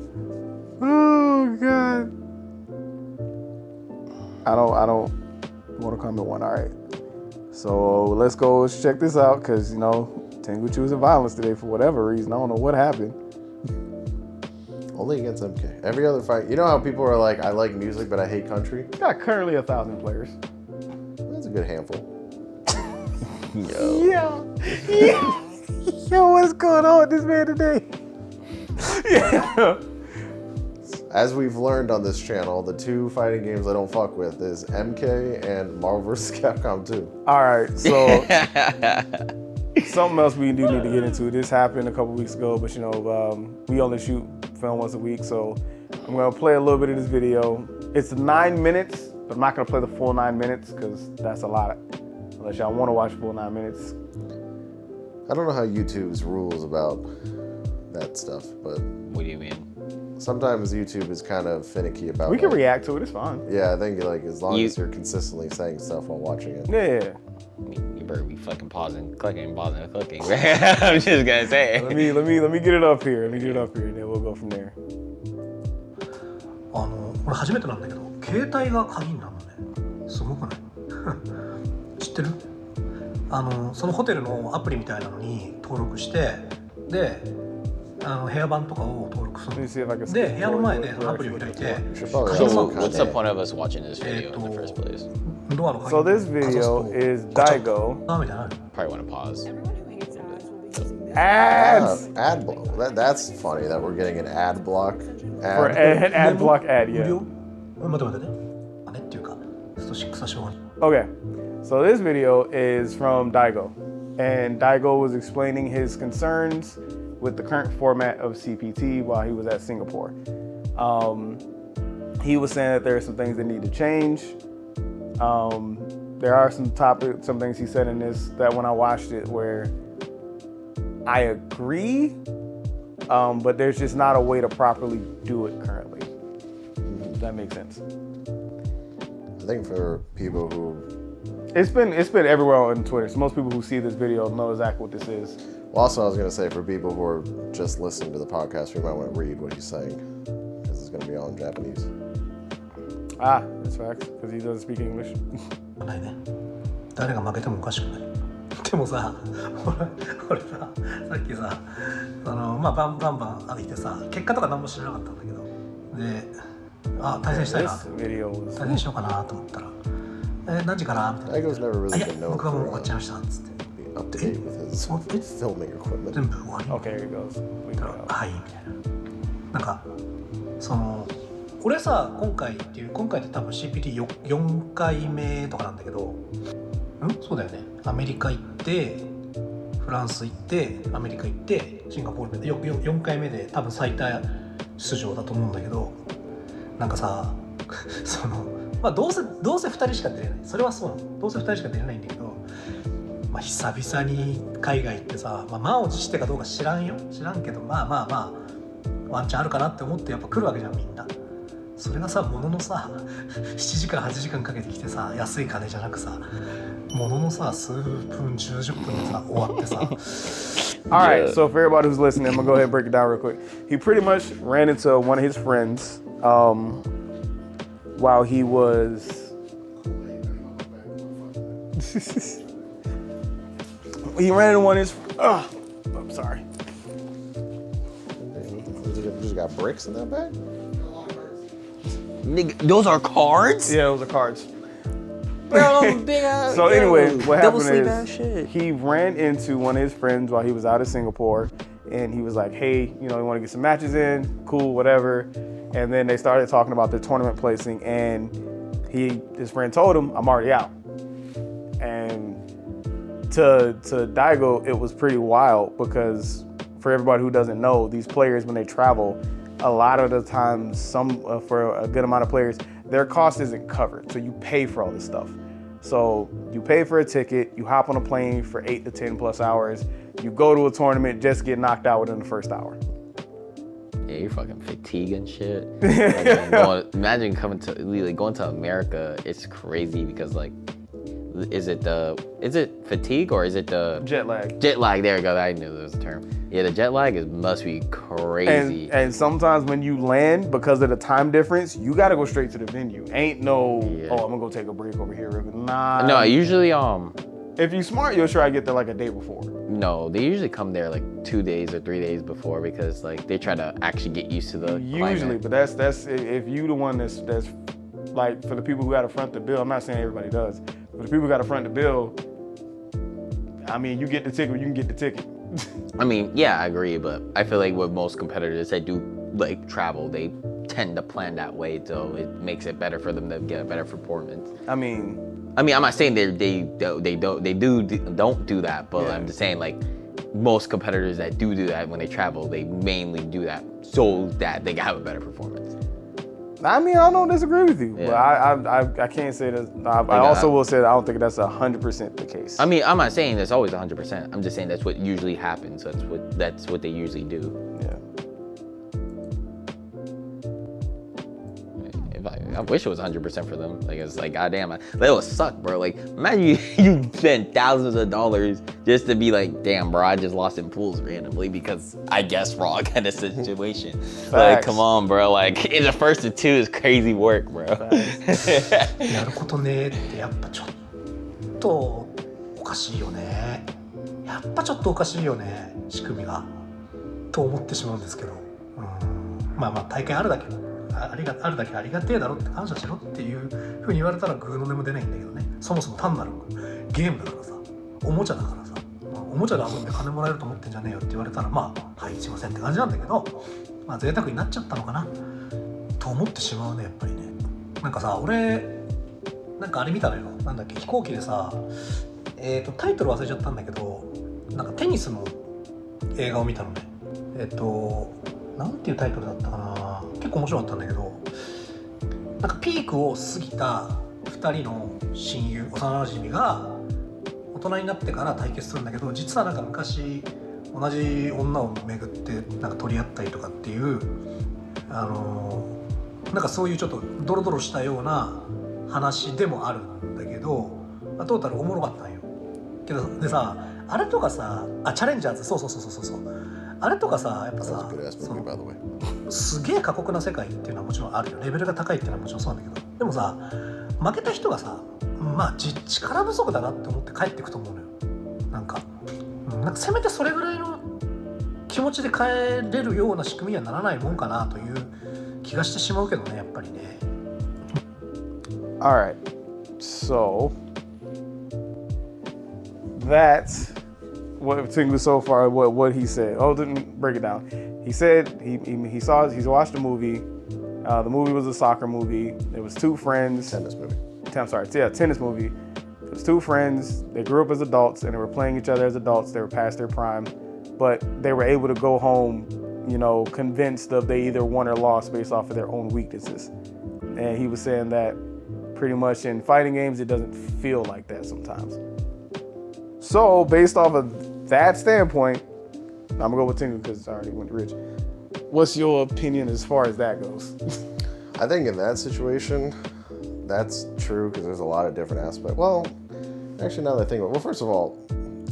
Speaker 2: Oh god. I don't want to comment one. All right. So let's go check this out because Tengu choosing violence today for whatever reason. I don't know what happened.
Speaker 3: Only against MK. Every other fight, you know how people are like, I like music, but I hate country?
Speaker 2: Got currently 1,000 players.
Speaker 3: That's a good handful.
Speaker 2: Yo, what's going on with this man today? Yeah.
Speaker 3: As we've learned on this channel, the two fighting games I don't fuck with is MK and Marvel vs. Capcom 2.
Speaker 2: All right, so something else we do need to get into. This happened a couple weeks ago, but we only shoot film once a week, so I'm gonna play a little bit of this video. It's 9 minutes, but I'm not gonna play the full 9 minutes because that's a lot. Unless y'all want to watch full 9 minutes.
Speaker 3: I don't know how YouTube's rules about that stuff, but
Speaker 1: What do you mean?
Speaker 3: sometimes YouTube is kind of finicky about
Speaker 2: We can
Speaker 3: like,
Speaker 2: react to it. It's fine.
Speaker 3: Yeah, I think as long as you're consistently saying stuff while watching it.
Speaker 2: Yeah.
Speaker 1: You better be fucking pausing, clicking, clicking. I'm just gonna say it.
Speaker 2: Let me get it up here. And then we'll go from there.
Speaker 5: 俺初めてなんだけど、携帯が鍵になるのね。すごくない？知ってる？そのホテルのアプリみたいなのに登録して、で、部屋番とかを登録するの。で、部屋の前でそのアプリを開いて、
Speaker 1: So what's the point of us watching this video in the first place?
Speaker 5: ドアの鍵
Speaker 2: So
Speaker 5: を
Speaker 2: this
Speaker 5: かざす
Speaker 2: video
Speaker 5: と
Speaker 2: is
Speaker 5: ガチャッ
Speaker 2: Daigo.
Speaker 5: とみたいな。
Speaker 1: Probably want to pause.
Speaker 2: Ads!
Speaker 3: Ad block. That's funny that we're getting an ad block.
Speaker 2: For an ad block ad,
Speaker 5: 無
Speaker 2: yeah.
Speaker 5: 料？待ってね。あれっていうか、スト6はしょうがない。
Speaker 2: Okay, so this video is from Daigo. And Daigo was explaining his concerns with the current format of CPT while he was at Singapore. He was saying that there are some things that need to change. There are some things he said in this that when I watched it where I agree, but there's just not a way to properly do it currently. Does that make sense?
Speaker 3: I think for people who...
Speaker 2: It's been everywhere on Twitter, so most people who see this video know exactly what this is.
Speaker 3: Well, also I was going to say for people who are just listening to the podcast, we might want to read what he's saying because it's going to be all in Japanese.
Speaker 2: Ah, that's facts, because he doesn't speak English.
Speaker 5: ないね。誰が負けてもおかしくない。でもさ、俺さ、さっきさ、バン歩いてさ、結果とか何も知らなかったんだけど、で、対戦したいな
Speaker 2: This video was...
Speaker 5: 対戦しようかなと思ったら、何時かなみたいな。
Speaker 3: Daigo's never
Speaker 5: い
Speaker 3: really
Speaker 5: や、
Speaker 3: been known
Speaker 5: 僕はもう
Speaker 3: for
Speaker 5: 終わっちゃいましたっつって。
Speaker 3: being up to date with his filming equipment.
Speaker 5: 全部終わり。
Speaker 2: Okay, here he goes. We
Speaker 5: だ
Speaker 2: got
Speaker 5: からはいみたいな。なんか俺さ今回って多分 CPT4 回目とかなんだけど、そうだよね。アメリカ行ってフランス行ってアメリカ行ってシンガポールで4回目で多分最多出場だと思うんだけど、なんかさどうせ2人しか出れない。それはそうなの。どうせ2人しか出れないんだけど、久々に海外行ってさ、満を持してかどうか知らんけど、ワンチャンあるかなって思ってやっぱ来るわけじゃんみんな。それがさもののさ7時間8時間かけてきてさ、安い金じゃなくさ、もののさ数分10分でさ終わってさ。
Speaker 2: All right, so for everybody who's listening, I'm gonna go ahead and break it down real quick. He pretty much ran into one of his friends while he was. He ran into one of his. I'm sorry.
Speaker 3: Just got bricks in that bag?
Speaker 1: Nigga, those are cards?
Speaker 2: Yeah, those are cards.
Speaker 1: Bro, big ass.
Speaker 2: So anyway, what
Speaker 1: double
Speaker 2: happened
Speaker 1: sleeve ass
Speaker 2: is
Speaker 1: shit.
Speaker 2: he ran into one of his friends while he was out of Singapore, and he was like, hey, you know, you want to get some matches in? Cool, whatever. And then they started talking about the tournament placing, and his friend told him, I'm already out. And to Daigo, it was pretty wild because for everybody who doesn't know, these players, when they travel, a lot of the times, for a good amount of players, their cost isn't covered. So you pay for all this stuff. So you pay for a ticket, you hop on a plane for 8 to 10 plus hours, you go to a tournament, just get knocked out within the first hour.
Speaker 1: Yeah, you're fucking fatigue and shit. Like, imagine going to America. It's crazy because like, is it fatigue or is it the
Speaker 2: Jet lag.
Speaker 1: Jet lag. There you go. I knew there was a term. Yeah, the jet lag must be crazy.
Speaker 2: And sometimes when you land, because of the time difference, you gotta go straight to the venue. Ain't no, I'm gonna go take a break over here. Nah.
Speaker 1: No, usually
Speaker 2: if you smart, you'll try to get there like a day before.
Speaker 1: No, they usually come there like 2 days or 3 days before because like they try to actually get used to the
Speaker 2: Usually,
Speaker 1: climate.
Speaker 2: but that's if you the one that's like, for the people who got to front the bill. I'm not saying everybody does, but the people who got to front the bill, I mean, you get the ticket, you can get the ticket.
Speaker 1: I mean, yeah, I agree, but I feel like with most competitors that do like travel, they tend to plan that way, so it makes it better for them to get a better performance.
Speaker 2: I mean,
Speaker 1: I'm not saying they don't do that, but
Speaker 2: Yeah.
Speaker 1: I'm just saying like most competitors that do that when they travel, they mainly do that so that they can have a better performance.
Speaker 2: I mean, I don't disagree with you,
Speaker 1: Yeah.
Speaker 2: but I can't say that. I also will say that I don't think that's 100% the case.
Speaker 1: I mean, I'm not saying that's always 100%. I'm just saying that's what usually happens. That's what they usually do.
Speaker 2: Yeah.
Speaker 1: I wish it was 100% for them. Like, it's like, goddamn, that would suck, bro. Like, imagine you spend thousands of dollars just to be like, damn, bro, I just lost in pools randomly because I guessed wrong kind of situation. Like, come on, bro. Like, in the first of two is crazy work, bro.
Speaker 5: やることねってやっぱちょっとおかしいよね。やっぱちょっとおかしいよね、仕組みがと思ってしまうんですけど、まあ大会あるだけあるだけありがてえだろって感謝しろっていう風に言われたらグーの音も出ないんだけどね。そもそも単なるゲームだからさ、おもちゃだからさ、おもちゃで遊んで金もらえると思ってんじゃねえよって言われたら、はいすいませんって感じなんだけど、贅沢になっちゃったのかなと思ってしまうね、やっぱりね。なんかさ、俺なんかあれ見たのよ。なんだっけ、飛行機でさ、タイトル忘れちゃったんだけど、なんかテニスの映画を見たのね。なんていうタイトルだったかな。結構面白かったんだけど、なんかピークを過ぎた2人の親友、幼馴染が大人になってから対決するんだけど、実はなんか昔同じ女を巡ってなんか取り合ったりとかっていうなんかそういうちょっとドロドロしたような話でもあるんだけど、トータルおもろかったんよ。けどでさ、あれとかさ、チャレンジャーズ、そうあれとかさ、やっぱさ、すげえ過酷な世界っていうのはもちろんあるよ。レベルが高いっていうのはもちろんそうなんだけど、でもさ、負けた人がさ、力不足だなって思って帰ってくと思うのよ。なんかせめてそれぐらいの気持ちで帰れるような仕組みにはならないもんかなという気がしてしまうけどね、やっぱりね。
Speaker 2: Alright, so that's what Tingu so far, what he said. Oh, didn't break it down. He said he's watched a movie. The movie was a soccer movie. There was two friends.
Speaker 3: Tennis movie.
Speaker 2: Tennis movie. It was two friends. They grew up as adults and they were playing each other as adults. They were past their prime, but they were able to go home, you know, convinced of they either won or lost based off of their own weaknesses. And he was saying that pretty much in fighting games, it doesn't feel like that sometimes. So based off of that standpoint, I'm gonna go with Tingu because I already went to Rich. What's your opinion as far as that goes?
Speaker 3: I think in that situation, that's true because there's a lot of different aspects. Well, actually, now that I think about it, well, first of all,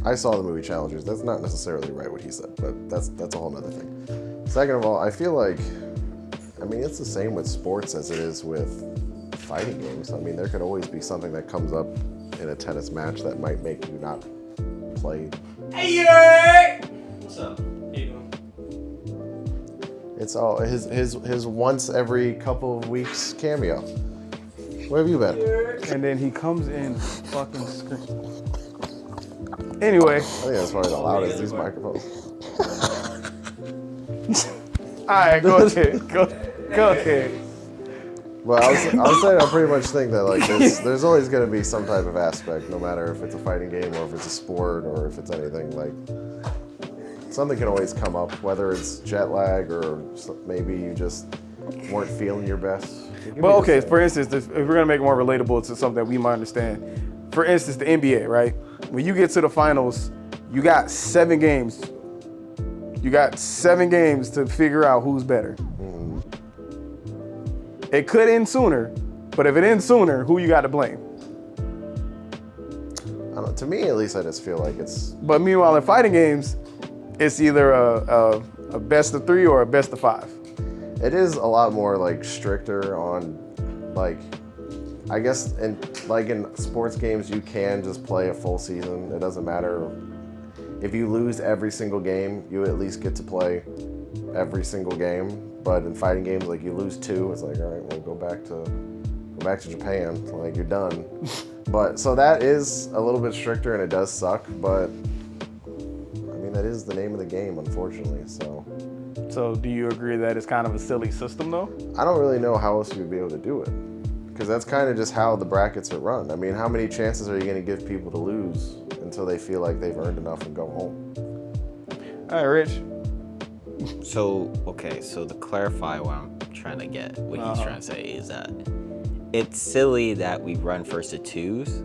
Speaker 3: I saw the movie Challengers. That's not necessarily right what he said, but that's a whole nother thing. Second of all, I feel like, I mean, it's the same with sports as it is with fighting games. I mean, there could always be something that comes up in a tennis match that might make you not play.
Speaker 6: Hey, what's up? How you doing?
Speaker 3: It's all his once every couple of weeks cameo. Where have you been?
Speaker 2: And then he comes in fucking screaming. Anyway.
Speaker 3: I think that's probably the loudest these microphones.
Speaker 2: right, go ahead. Go ahead.
Speaker 3: Well, I was saying I pretty much think that like there's always going to be some type of aspect, no matter if it's a fighting game or if it's a sport or if it's anything. Like something can always come up, whether it's jet lag or maybe you just weren't feeling your best.
Speaker 2: But okay, for instance, if we're gonna make it more relatable to something that we might understand, for instance, the NBA, right? When you get to the finals, you got 7 games. You got 7 games to figure out who's better. It could end sooner, but if it ends sooner, who you got to blame?
Speaker 3: I don't know, to me, at least, I just feel like it's.
Speaker 2: But meanwhile, in fighting games, it's either a best of 3 or a best of 5.
Speaker 3: It is a lot more like stricter on, like, I guess in sports games you can just play a full season. It doesn't matter if you lose every single game. You at least get to play every single game. But in fighting games, like you lose 2, it's like, all right, well, go back to Japan. Like you're done. But so that is a little bit stricter and it does suck. But I mean, that is the name of the game, unfortunately.
Speaker 2: So do you agree that it's kind of a silly system, though?
Speaker 3: I don't really know how else you'd be able to do it, because that's kind of just how the brackets are run. I mean, how many chances are you going to give people to lose until they feel like they've earned enough and go home?
Speaker 2: All right, Rich.
Speaker 1: So, okay, so to clarify what I'm trying to get, what he's trying to say is that it's silly that we run first to 2s,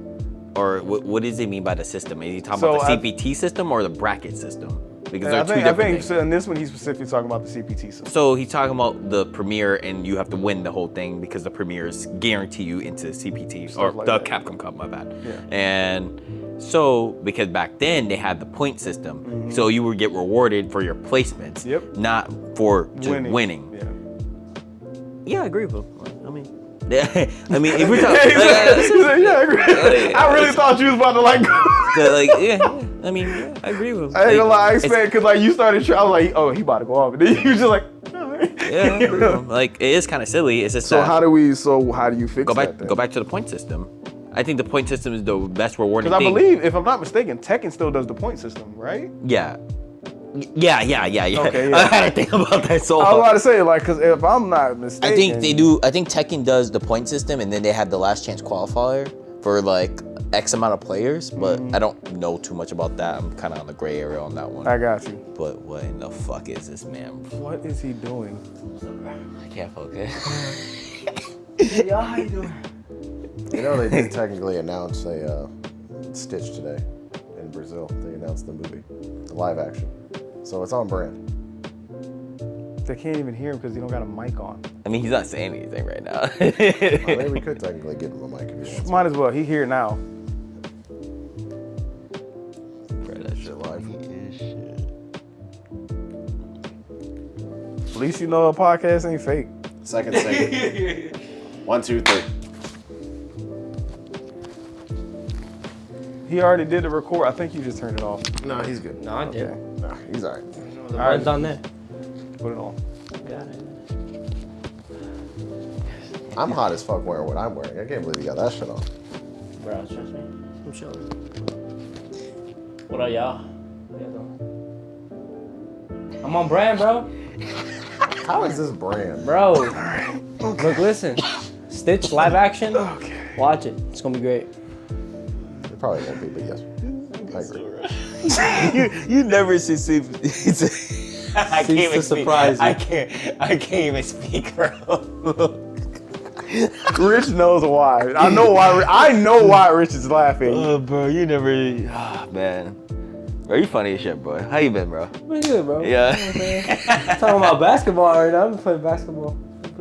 Speaker 1: or what does he mean by the system? Is he talking about the CPT system or the bracket system? Because they're two different things.
Speaker 2: So in this one, he's specifically talking about the CPT system.
Speaker 1: So he's talking about the Premier, and you have to win the whole thing because the Premiers guarantee you into CPT, or
Speaker 2: like
Speaker 1: the
Speaker 2: that.
Speaker 1: Capcom Cup, my bad.
Speaker 2: Yeah.
Speaker 1: And so, because back then they had the point system, so you would get rewarded for your placements, not for just winning. Yeah, I agree with him. I mean, if we're talking,
Speaker 2: I agree. I really thought you was about to I
Speaker 1: agree with him.
Speaker 2: I ain't gonna lie, I expect, because you started, I was like, oh, he about to go off, and then you was just like, all right.
Speaker 1: Yeah, I agree with him. Like it is kind of silly. It's just
Speaker 2: so how do you fix that?
Speaker 1: Go back to the point system. I think the point system is the best rewarding thing.
Speaker 2: Because I believe, if I'm not mistaken, Tekken still does the point system, right?
Speaker 1: Yeah. Okay, yeah.
Speaker 2: Yeah.
Speaker 1: I had to think about that so
Speaker 2: I
Speaker 1: hard.
Speaker 2: was about to say, because if I'm not mistaken,
Speaker 1: I think they do. I think Tekken does the point system, and then they have the last chance qualifier for X amount of players. But I don't know too much about that. I'm kind of on the gray area on that one.
Speaker 2: I got you.
Speaker 1: But what in the fuck is this man?
Speaker 2: What is he doing?
Speaker 1: I can't focus.
Speaker 2: Y'all, how you doing?
Speaker 3: You know, they did technically announce a Stitch today in Brazil. They announced the movie, the live action. So it's on brand.
Speaker 2: They can't even hear him because he don't got a mic on.
Speaker 1: I mean, he's not saying anything right now.
Speaker 3: Well, maybe we could technically give him a mic if he wants.
Speaker 2: Might as well. He here now.
Speaker 3: Bro, that shit live.
Speaker 2: At least you know a podcast ain't fake.
Speaker 3: Second segment. 1, 2, 3.
Speaker 2: He already did the record. I think you just turned it off.
Speaker 3: No, he's good.
Speaker 6: No, I did.
Speaker 3: Nah, he's all right.
Speaker 6: The button's on there.
Speaker 2: Put it on.
Speaker 6: Got it.
Speaker 3: I'm hot as fuck wearing what I'm wearing. I can't believe you got that shit on.
Speaker 6: Bro, trust me. I'm chilling. What up, y'all? What y'all doing? I'm on brand, bro.
Speaker 3: How is this brand?
Speaker 6: Bro. Look, listen. Stitch live action. Okay. Watch it. It's gonna be great.
Speaker 3: It probably won't be, but yes. I agree.
Speaker 1: you never should see. I can't even
Speaker 6: surprise you.
Speaker 1: I can't even speak, bro.
Speaker 2: Rich knows why. I know why Rich is laughing.
Speaker 1: Oh, bro, you never. Oh, man. Bro, you funny as shit, bro. How you been, bro?
Speaker 6: Pretty good, bro.
Speaker 1: Yeah.
Speaker 6: You know talking about basketball right now. I'm playing basketball.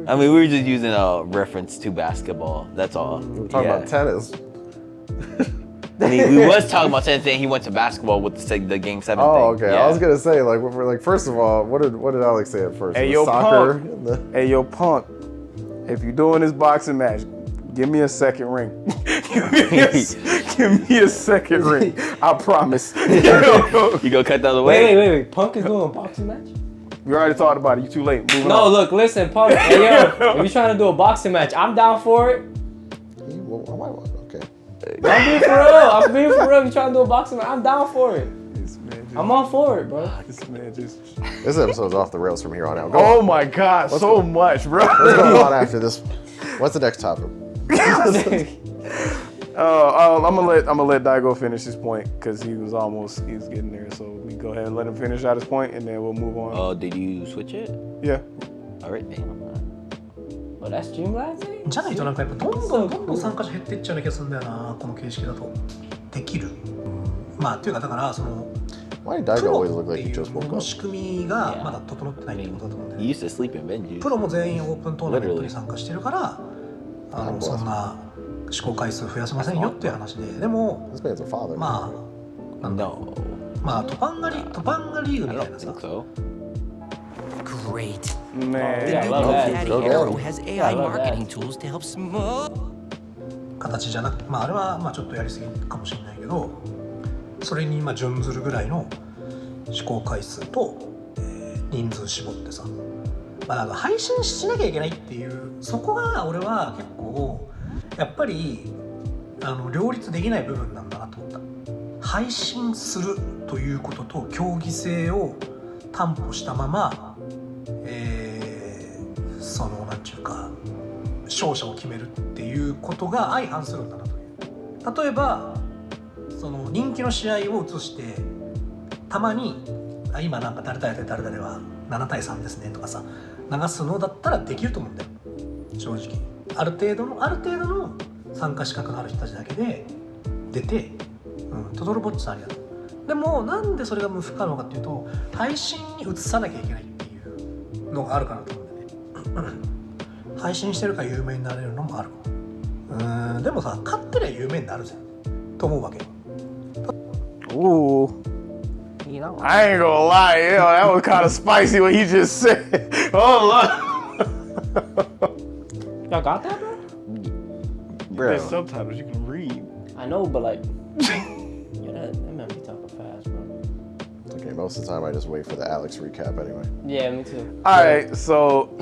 Speaker 1: I mean, we were just using a reference to basketball. That's all.
Speaker 3: We're talking about tennis.
Speaker 1: I mean, we was talking about tennis, and he went to basketball with the game 7 thing.
Speaker 3: Oh, okay.
Speaker 1: Yeah.
Speaker 3: I was gonna say, first of all, what did Alex say at first?
Speaker 2: Hey,
Speaker 3: The
Speaker 2: yo,
Speaker 3: soccer.
Speaker 2: Punk. Hey, yo, Punk. If you're doing this boxing match, give me a second ring. give me a second ring. I promise.
Speaker 1: You gonna cut the other way?
Speaker 6: Wait. Punk is doing a boxing match?
Speaker 2: We already talked about it. You too late. Moving
Speaker 6: No,
Speaker 2: on.
Speaker 6: look, listen, Punk. Hey, yo, if you're trying to do a boxing match, I'm down for it.
Speaker 3: Okay.
Speaker 6: I'm being for real. If you're trying to do a boxing match, I'm down for it.
Speaker 2: This man
Speaker 6: I'm all for it, bro.
Speaker 2: This man just.
Speaker 3: This episode's off the rails from here on out. Go
Speaker 2: Oh
Speaker 3: on.
Speaker 2: my God, so much, bro.
Speaker 3: What's going on after this? What's the next topic?
Speaker 2: I'm gonna let Daigo finish his point because he was getting there. So we go ahead and let him finish out his point, and then we'll move on.
Speaker 1: Oh, did you switch it?
Speaker 2: Yeah.
Speaker 1: All right, damn.
Speaker 6: Oh, that's Streamlabs?
Speaker 5: じゃないとなんかやっぱどんどん参加者減ってっちゃうような気がするんだよな、この形式だと。できる。まあっていうかだからその
Speaker 3: Why did
Speaker 5: プ
Speaker 3: Daigo
Speaker 5: ロ
Speaker 3: always look
Speaker 5: って
Speaker 3: like he
Speaker 5: いう
Speaker 3: just
Speaker 5: も
Speaker 3: woke
Speaker 5: のの
Speaker 3: up?
Speaker 5: 仕組みがまだ整ってないってことだと思うんだよ
Speaker 1: You
Speaker 5: ね。
Speaker 1: used to sleep in bed,
Speaker 5: プロも全員オープントーナメントに参加してるからそんな試行回数増やせませんよっていう話で、でも
Speaker 3: This man's a father.
Speaker 5: まあなんだ
Speaker 1: No.
Speaker 5: まあトパンガリーグみ
Speaker 1: I
Speaker 5: たいな
Speaker 1: don't
Speaker 5: さ
Speaker 1: think so.
Speaker 7: Great.
Speaker 2: Man.
Speaker 6: Yeah, I
Speaker 7: New
Speaker 6: love that.
Speaker 7: Daddy
Speaker 3: Go
Speaker 7: Arrow
Speaker 3: Daddy.
Speaker 7: has
Speaker 6: Yeah, I
Speaker 7: AI
Speaker 6: love
Speaker 7: marketing
Speaker 6: that.
Speaker 7: tools to help small.
Speaker 5: 形じゃなく、まああれはまあちょっとやりすぎかもしれないけど、それにまあ準ずるぐらいの試行回数と、人数絞ってさ、まあなんか配信しなきゃいけないっていうそこが俺は結構やっぱり両立できない部分なんだなと思った。配信するということと競技性を担保したまま、そのなんちゅうか勝者を決めるっていうことが相反するんだなという。例えばその人気の試合を映してたまに今なんか誰々と誰々は7対3ですねとかさ流すのだったらできると思うんだよ正直。ある程度の参加資格のある人たちだけで出て、トトロボッチさんありがとう。でもなんでそれが不可能かっていうと配信に移さなきゃいけないっていうのがあるかなと思うんだよね配信してるから有名になれるのもあるかも。でもさ勝ってりゃ有名になるぜと思うわけよ。
Speaker 2: Ooh. I ain't gonna lie, that was kind of spicy what he just said. Hold on.
Speaker 6: Y'all got that, bro?
Speaker 2: There's
Speaker 3: Bro.
Speaker 2: subtitles you can read.
Speaker 6: I know, but like, yeah, that man be talking fast, bro.
Speaker 3: Okay, most of the time I just wait for the Alex recap anyway.
Speaker 6: Yeah, me too.
Speaker 2: All right, so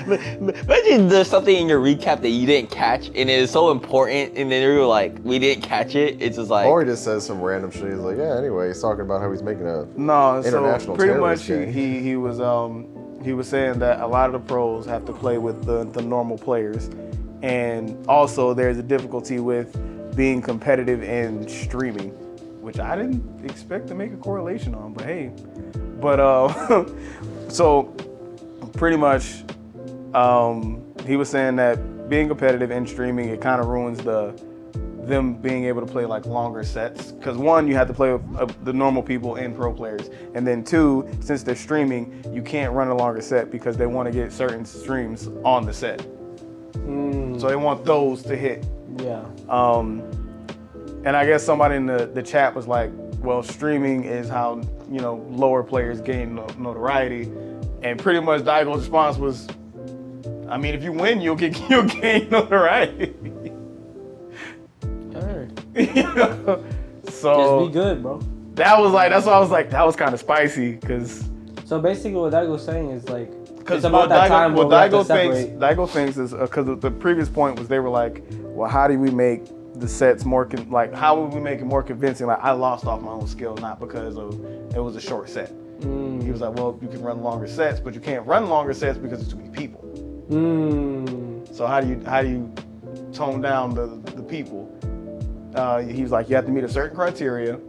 Speaker 1: Imagine there's something in your recap that you didn't catch and it is so important and then you're like, we didn't catch it. It's just like,
Speaker 3: Or he just says some random shit. He's like, yeah, anyway, he's talking about how he's making a
Speaker 2: no, so
Speaker 3: international
Speaker 2: pretty much
Speaker 3: terrorist game.
Speaker 2: he was saying that a lot of the pros have to play with the normal players, and also there's a difficulty with being competitive in streaming, which I didn't expect to make a correlation on, but hey, so pretty much he was saying that being competitive in streaming, it kind of ruins them being able to play like longer sets, because one, you have to play with the normal people and pro players, and then two, since they're streaming, you can't run a longer set because they want to get certain streams on the set, so they want those to hit.
Speaker 6: Yeah.
Speaker 2: And I guess somebody in the chat was like, well, streaming is how lower players gain notoriety, and pretty much Daigo's response was, I mean, if you win, you'll gain notoriety. So
Speaker 6: Just be good, bro.
Speaker 2: that's why I was like, that was kind of spicy, because
Speaker 6: So basically, what Daigo's saying is like, it's
Speaker 2: what
Speaker 6: about that time where we have to
Speaker 2: Daigo
Speaker 6: separate.
Speaker 2: thinks is because the previous point was they were like, well, how do we make the sets more how would we make it more convincing? Like, I lost off my own skill, not because it was a short set. He was like, well, you can run longer sets, but you can't run longer sets because there's too many people. So how do you tone down the people? He was like, you have to meet a certain criteria,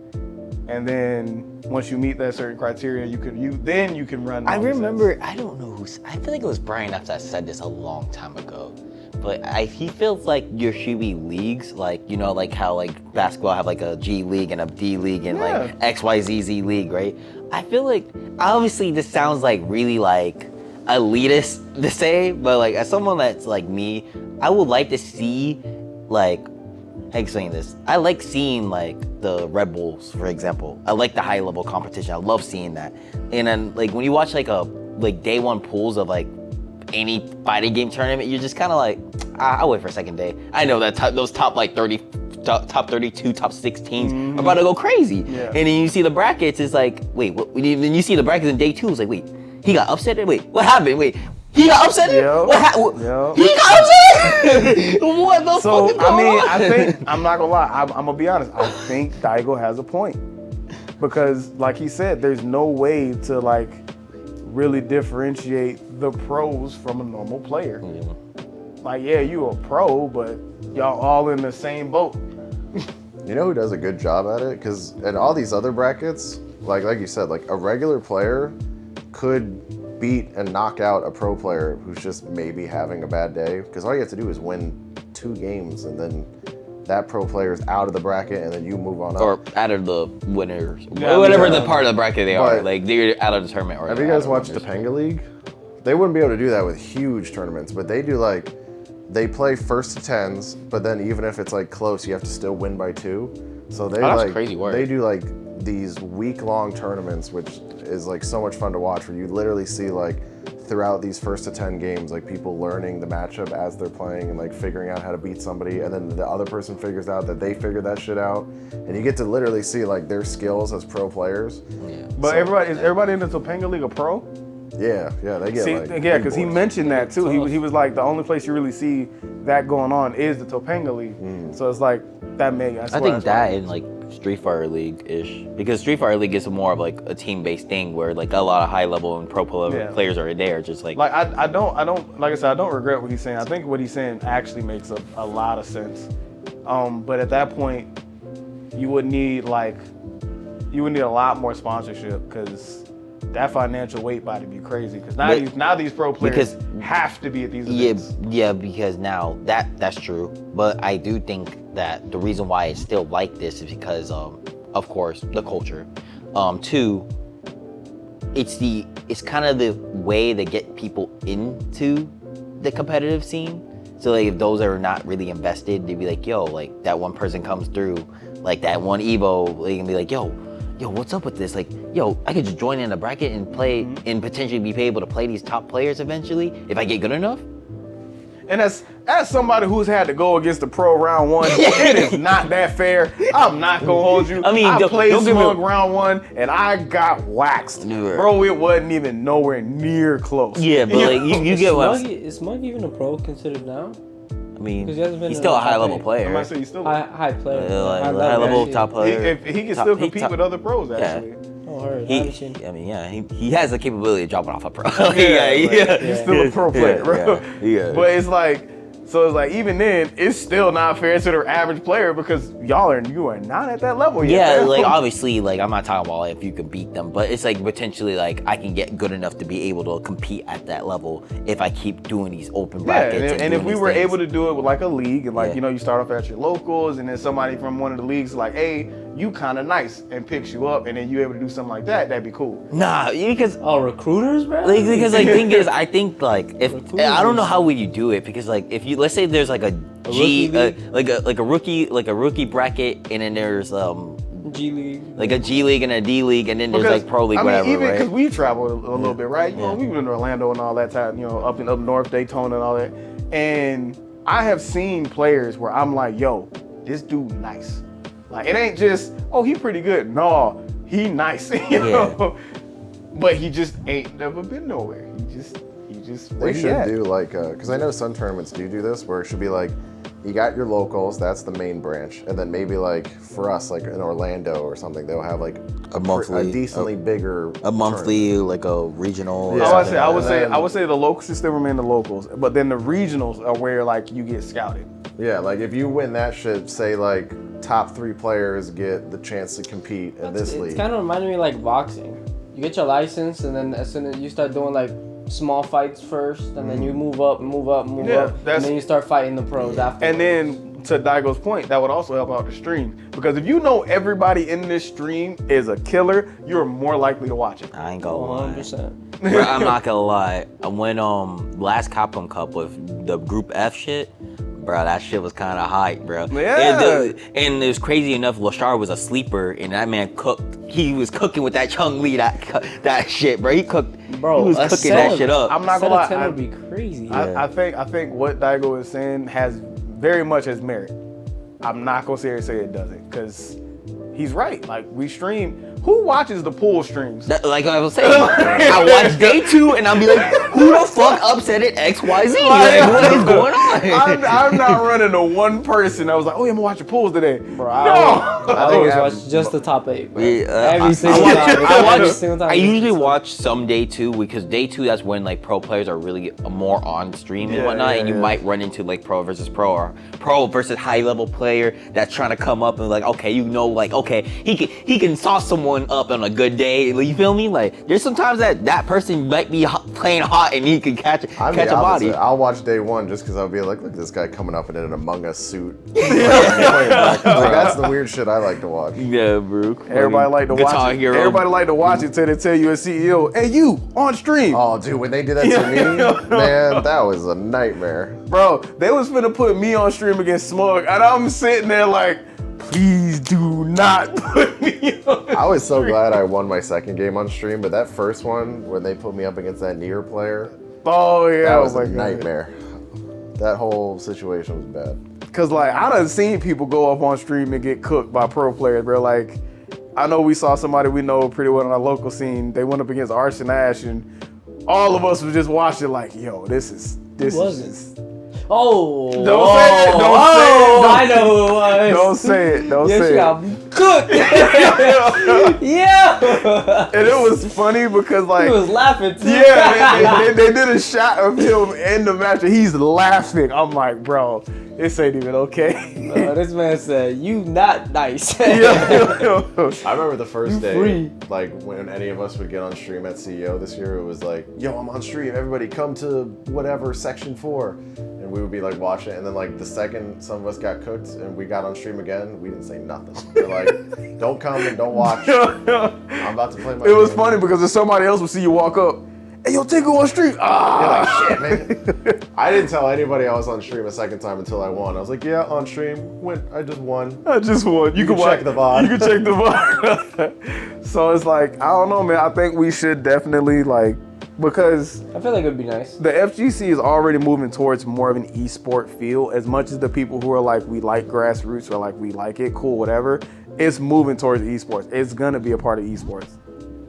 Speaker 2: and then once you meet that certain criteria, you can run.
Speaker 1: I
Speaker 2: longer
Speaker 1: remember,
Speaker 2: sets.
Speaker 1: I don't know I feel like it was Brian F that said this a long time ago. But he feels like there should be leagues, like, like how like basketball have like a G League and a D League and like XYZZ League, right? I feel like, obviously this sounds like really like elitist to say, but like as someone that's like me, I would like to see like, how do you explain this? I like seeing like the Red Bulls, for example. I like the high level competition. I love seeing that. And then like when you watch like day one pools of like any fighting game tournament, you're just kind of like, I'll wait for a second day. I know that those top like 30, top 32, top 16s are about to go crazy.
Speaker 2: Yeah.
Speaker 1: And then you see the brackets, it's like, wait, what? Then you see the brackets in day two, it's like, wait, he got upset? Wait, what happened? Wait, he got upset?
Speaker 2: Yep.
Speaker 1: What happened?
Speaker 2: Yep.
Speaker 1: He got upset? What the
Speaker 2: So
Speaker 1: fuck is going
Speaker 2: I
Speaker 1: on?
Speaker 2: think I'm not gonna lie. I'm gonna be honest. I think Daigo has a point. because like he said, there's no way to like really differentiate the pros from a normal player. Like, yeah, you a pro, but y'all all in the same boat.
Speaker 3: You know who does a good job at it? Because in all these other brackets, like you said, like a regular player could beat and knock out a pro player who's just maybe having a bad day. Because all you have to do is win 2 games, and then that pro player is out of the bracket, and then you move on up.
Speaker 1: Or out of the winners,
Speaker 2: Yeah,
Speaker 1: whatever
Speaker 2: yeah.
Speaker 1: the part of the bracket they are.
Speaker 3: But-
Speaker 1: Like they're out of the tournament. Or
Speaker 3: Have you guys watched the Topanga League? They wouldn't be able to do that with huge tournaments, but they do like, they play first to 10s, but then even if it's like close, you have to still win by 2. So they
Speaker 1: that's
Speaker 3: like,
Speaker 1: crazy work.
Speaker 3: they do like these week-long tournaments, which is like so much fun to watch, where you literally see like throughout these first to 10 games, like people learning the matchup as they're playing and like figuring out how to beat somebody, and then the other person figures out that they figured that shit out, and you get to literally see like their skills as pro players.
Speaker 2: But is everybody in the Topanga League a pro?
Speaker 3: Yeah, they get
Speaker 2: See,
Speaker 3: like
Speaker 2: yeah,
Speaker 3: big
Speaker 2: because he
Speaker 3: boys.
Speaker 2: mentioned that too. He was like, the only place you really see that going on is the Topanga League. So it's like that may.
Speaker 1: I think that in like Street Fighter League ish, because Street Fighter League is more of like a team based thing where like a lot of high level and pro players are there, just like
Speaker 2: I don't like I said, I don't regret what he's saying. I think what he's saying actually makes a lot of sense. But at that point, you would need a lot more sponsorship, because that financial weight about to be crazy. Because now these pro players have to be at these events.
Speaker 1: Yeah, because now that's true. But I do think that the reason why it's still like this is because of course the culture. 2, it's kind of the way to get people into the competitive scene. So like if those are not really invested, they'd be like, yo, like that one person comes through, like that one Evo, they can be like, yo, what's up with this? Like, yo, I could just join in a bracket and play and potentially be able to play these top players eventually if I get good enough.
Speaker 2: And as somebody who's had to go against the pro round 1, it is not that fair. I'm not gonna hold you.
Speaker 1: I mean,
Speaker 2: I played
Speaker 1: don't get me-
Speaker 2: Smug round 1 and I got waxed.
Speaker 1: Yeah.
Speaker 2: Bro, it wasn't even nowhere near close.
Speaker 1: Yeah, but like you get what I'm
Speaker 6: Is Smug even a pro considered now?
Speaker 1: I mean,
Speaker 6: 'Cause he hasn't been
Speaker 1: he's
Speaker 6: in
Speaker 1: still a
Speaker 6: the top
Speaker 1: high level
Speaker 6: eight.
Speaker 2: I might
Speaker 1: player.
Speaker 2: say he's still
Speaker 6: High player.
Speaker 1: High level top player.
Speaker 2: he can
Speaker 1: Top-
Speaker 2: still
Speaker 1: he
Speaker 2: compete
Speaker 1: top-
Speaker 2: with other pros actually.
Speaker 6: Oh, heard. I haven't seen.
Speaker 1: He has the capability of dropping off a pro.
Speaker 2: He's still a pro player, bro.
Speaker 1: Yeah.
Speaker 2: But it's like, so it's like even then, it's still not fair to the average player, because you are not at that level yet.
Speaker 1: Yeah,
Speaker 2: man.
Speaker 1: like obviously, like I'm not talking about if you can beat them, but it's like potentially like I can get good enough to be able to compete at that level if I keep doing these open
Speaker 2: Yeah,
Speaker 1: brackets.
Speaker 2: and if
Speaker 1: doing
Speaker 2: we
Speaker 1: these
Speaker 2: were
Speaker 1: things.
Speaker 2: able to do it with like a league, and like,
Speaker 1: Yeah.
Speaker 2: you know, you start off at your locals, and then somebody from one of the leagues is like, hey, you kind of nice, and picks you up, and then you able to do something like that, that'd be cool.
Speaker 1: Nah, because
Speaker 6: Oh, recruiters, bro.
Speaker 1: because like thing is, I think like if
Speaker 6: Recruiters
Speaker 1: I don't know
Speaker 6: is-
Speaker 1: how would you do it, because like if you, let's say there's like a
Speaker 6: rookie
Speaker 1: G
Speaker 6: league?
Speaker 1: like a rookie bracket, and then there's
Speaker 6: G League.
Speaker 1: like a G League and a D League, and then there's like pro league,
Speaker 2: I mean,
Speaker 1: whatever,
Speaker 2: even
Speaker 1: right?
Speaker 2: because we traveled a little bit, right? You know,
Speaker 1: Yeah.
Speaker 2: we've been in Orlando and all that time, you know, up north, Daytona and all that. And I have seen players where I'm like, yo, this dude nice. Like, it ain't just, oh, he pretty good. No, he nice, you know? But he just ain't never been nowhere. He just
Speaker 3: They
Speaker 2: where he
Speaker 3: should
Speaker 2: at?
Speaker 3: do like, because I know some tournaments do this, where it should be like, you got your locals, that's the main branch, and then maybe like for us, like in Orlando or something, they'll have like
Speaker 1: A monthly-
Speaker 3: a decently bigger
Speaker 1: a monthly, like a regional. or
Speaker 3: Yeah.
Speaker 1: something
Speaker 2: I
Speaker 1: like
Speaker 2: would
Speaker 1: that.
Speaker 2: say the locals should still remain the locals, but then the regionals are where like you get scouted.
Speaker 3: Yeah, like if you win that shit, say like top 3 players get the chance to compete in this
Speaker 6: It's
Speaker 3: league.
Speaker 6: kind of reminding me like boxing. You get your license, and then as soon as you start doing like small fights first, and then you move up,
Speaker 2: Yeah,
Speaker 6: and
Speaker 2: that's-
Speaker 6: then you start fighting the pros after.
Speaker 2: And then to Daigo's point, that would also help out the stream, because if you know everybody in this stream is a killer, you're more likely to watch it.
Speaker 1: I ain't gonna lie.
Speaker 6: 100%.
Speaker 1: Bro, I'm not gonna lie. I went last Capcom Cup with the Group F shit. Bro, that shit was kind of hype, bro.
Speaker 2: Yeah.
Speaker 1: And it was crazy enough. Lashar was a sleeper, and that man cooked. He was cooking with that Chung Lee, that shit, bro. He cooked.
Speaker 6: Bro,
Speaker 1: he was
Speaker 6: a
Speaker 1: cooking
Speaker 6: set
Speaker 1: that shit up.
Speaker 2: I'm not
Speaker 6: Set
Speaker 2: gonna
Speaker 6: of 10
Speaker 2: lie.
Speaker 6: would be crazy.
Speaker 2: I think what Daigo is saying has very much has merit. I'm not gonna say it doesn't, because he's right. Like, we stream. Who watches the pool streams?
Speaker 1: Like I was saying, I watched day 2, and I'll be like, who the fuck upset at XYZ? Like, what is going on?
Speaker 2: I'm not running to one person. I was like, oh, yeah, I'm gonna watch the pools today.
Speaker 6: Bro,
Speaker 2: No.
Speaker 6: I always watch just the top 8. Bro.
Speaker 1: I
Speaker 6: single
Speaker 1: watch-
Speaker 6: time.
Speaker 1: I watch-
Speaker 6: Every single time.
Speaker 1: I usually watch some day 2 because day 2 that's when like pro players are really more on stream and whatnot, and you might run into like pro versus pro or pro versus high level player that's trying to come up and like okay, like okay, he can sauce someone up on a good day. You feel me? Like there's sometimes that person might be playing hot and he can catch
Speaker 3: I'm
Speaker 1: a
Speaker 3: the
Speaker 1: body.
Speaker 3: opposite. I'll watch day 1 just because I'll be like, look at this guy coming up in an Among Us suit. Like, that's the weird shit I like to watch.
Speaker 1: Yeah, bro.
Speaker 2: Everybody like to
Speaker 1: Guitar
Speaker 2: watch it.
Speaker 1: Hero.
Speaker 2: Everybody like to watch it till they tell you as CEO, hey you, on stream.
Speaker 3: Oh, dude, when they did that to me, man, that was a nightmare.
Speaker 2: Bro, they was finna put me on stream against Smug, and I'm sitting there like, please do not put me on
Speaker 3: I was so glad I won my second game on stream, but that first one, when they put me up against that Nier player,
Speaker 2: Oh yeah,
Speaker 3: that was
Speaker 2: oh
Speaker 3: a
Speaker 2: my God.
Speaker 3: nightmare. That whole situation was bad.
Speaker 2: Cause like I done seen people go up on stream and get cooked by pro players, bro. Like I know we saw somebody we know pretty well in our local scene. They went up against Arch and Ash, and all of us was just watching like, yo, this is
Speaker 6: was it?
Speaker 2: just.
Speaker 6: Oh,
Speaker 2: Don't say it, don't say it, don't-
Speaker 6: I know who it was.
Speaker 2: Don't say it. Don't
Speaker 6: Yeah,
Speaker 2: say
Speaker 6: she
Speaker 2: it.
Speaker 6: got cooked. Yeah.
Speaker 2: And it was funny because like
Speaker 6: He was laughing too.
Speaker 2: yeah, they did a shot of him in the match and he's laughing. I'm like, bro, this ain't even okay.
Speaker 6: This man said, "You not nice."
Speaker 3: I remember the first day,
Speaker 6: free.
Speaker 3: like when any of us would get on stream at CEO this year, it was like, yo, I'm on stream, everybody come to whatever, section 4. And we would be like watching it, and then like the second some of us got cooked and we got on stream again, we didn't say nothing. We're like, don't come and don't watch. I'm about to play my
Speaker 2: It was
Speaker 3: game.
Speaker 2: funny because if somebody else would see you walk up, hey, yo, Tinko on stream.
Speaker 3: You're
Speaker 2: Ah,
Speaker 3: like, shit, man. I didn't tell anybody I was on stream a second time until I won. I was like, yeah, on stream. I just won.
Speaker 2: I just won. You can
Speaker 3: check the VOD.
Speaker 2: You can check the VOD. So it's like, I don't know, man. I think we should definitely like, because
Speaker 6: I feel like it'd be nice.
Speaker 2: the FGC is already moving towards more of an esport feel. As much as the people who are like, we like grassroots or like, we like it, cool, whatever. It's moving towards esports. It's gonna be a part of esports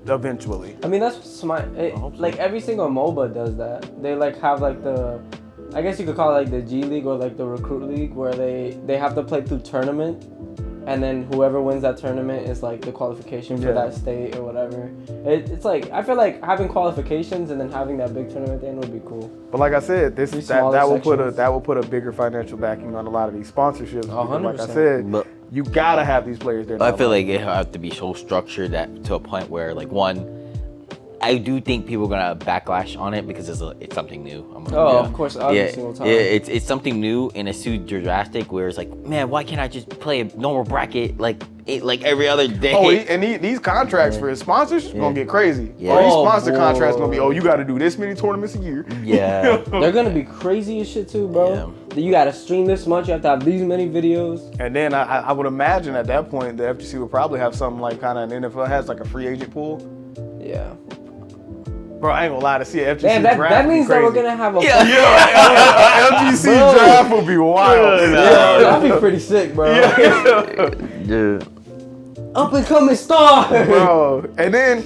Speaker 2: eventually.
Speaker 6: I mean, that's smart. Like every single MOBA does that. They like have like the, I guess you could call it like the G League or like the Recruit League, where they have to play through tournament, and then whoever wins that tournament is like the qualification for that state or whatever. It's like I feel like having qualifications and then having that big tournament at the end would be cool.
Speaker 2: But like I said,
Speaker 6: Three
Speaker 2: that
Speaker 6: smaller
Speaker 2: will put a bigger financial backing on a lot of these sponsorships.
Speaker 6: 100%.
Speaker 2: Like I said,
Speaker 1: But
Speaker 2: you gotta have these players there.
Speaker 1: I
Speaker 2: now.
Speaker 1: feel like it have to be so structured that to a point where like one, I do think people are gonna backlash on it because it's something new.
Speaker 6: Of course, every single time.
Speaker 1: Yeah, it's something new and it's too drastic. Where it's like, man, why can't I just play a normal bracket like every other day?
Speaker 2: Oh, these contracts for his sponsors gonna get crazy.
Speaker 1: Yeah.
Speaker 2: Oh, these
Speaker 6: Oh,
Speaker 2: sponsor contracts gonna be,
Speaker 6: boy.
Speaker 2: you gotta do this many tournaments a year.
Speaker 1: Yeah.
Speaker 6: They're gonna be crazy as shit too, bro. You gotta stream this much. You have to have these many videos.
Speaker 2: And then I would imagine at that point the FGC would probably have something like kind of an NFL has like a free agent pool.
Speaker 6: Yeah.
Speaker 2: Bro, I ain't gonna lie, to see an FGC
Speaker 6: Damn,
Speaker 2: draft
Speaker 6: that
Speaker 2: would be
Speaker 6: means that we're
Speaker 2: crazy.
Speaker 6: gonna have a
Speaker 2: FGC
Speaker 6: Bro.
Speaker 2: draft would be wild.
Speaker 6: Yeah, that'd be pretty sick, bro.
Speaker 1: Yeah.
Speaker 6: Up and coming star.
Speaker 2: Bro, and then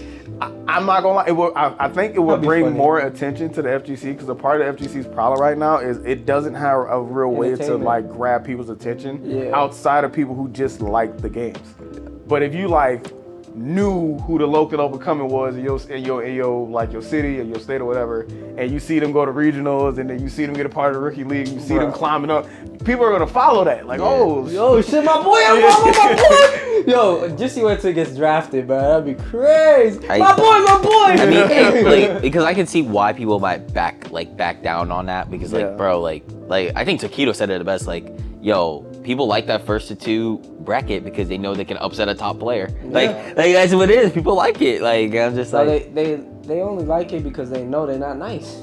Speaker 2: I'm not gonna lie, I think it would
Speaker 6: That'd be
Speaker 2: bring
Speaker 6: funny.
Speaker 2: more attention to the FGC because a part of the FGC's problem right now is it doesn't have a real way to
Speaker 6: Entertainment.
Speaker 2: like grab people's attention
Speaker 6: Yeah.
Speaker 2: outside of people who just like the games. But if you like knew who the local up and coming was in your like your city or your state or whatever, and you see them go to regionals and then you see them get a part of the rookie league, you see them climbing up, people are gonna follow that. Like,
Speaker 6: Yo, shit, my boy, my boy. Yo, just see when it gets drafted, bro. That'd be crazy. My boy.
Speaker 1: I mean, like, because I can see why people might back down on that because, like,
Speaker 2: Yeah.
Speaker 1: bro, like I think Taquito said it the best. Like, yo, people like that 1st to 2 bracket because they know they can upset a top player. Like that's what it is. People like it. Like, I'm just
Speaker 6: So
Speaker 1: like,
Speaker 6: they only like it because they know they're not nice.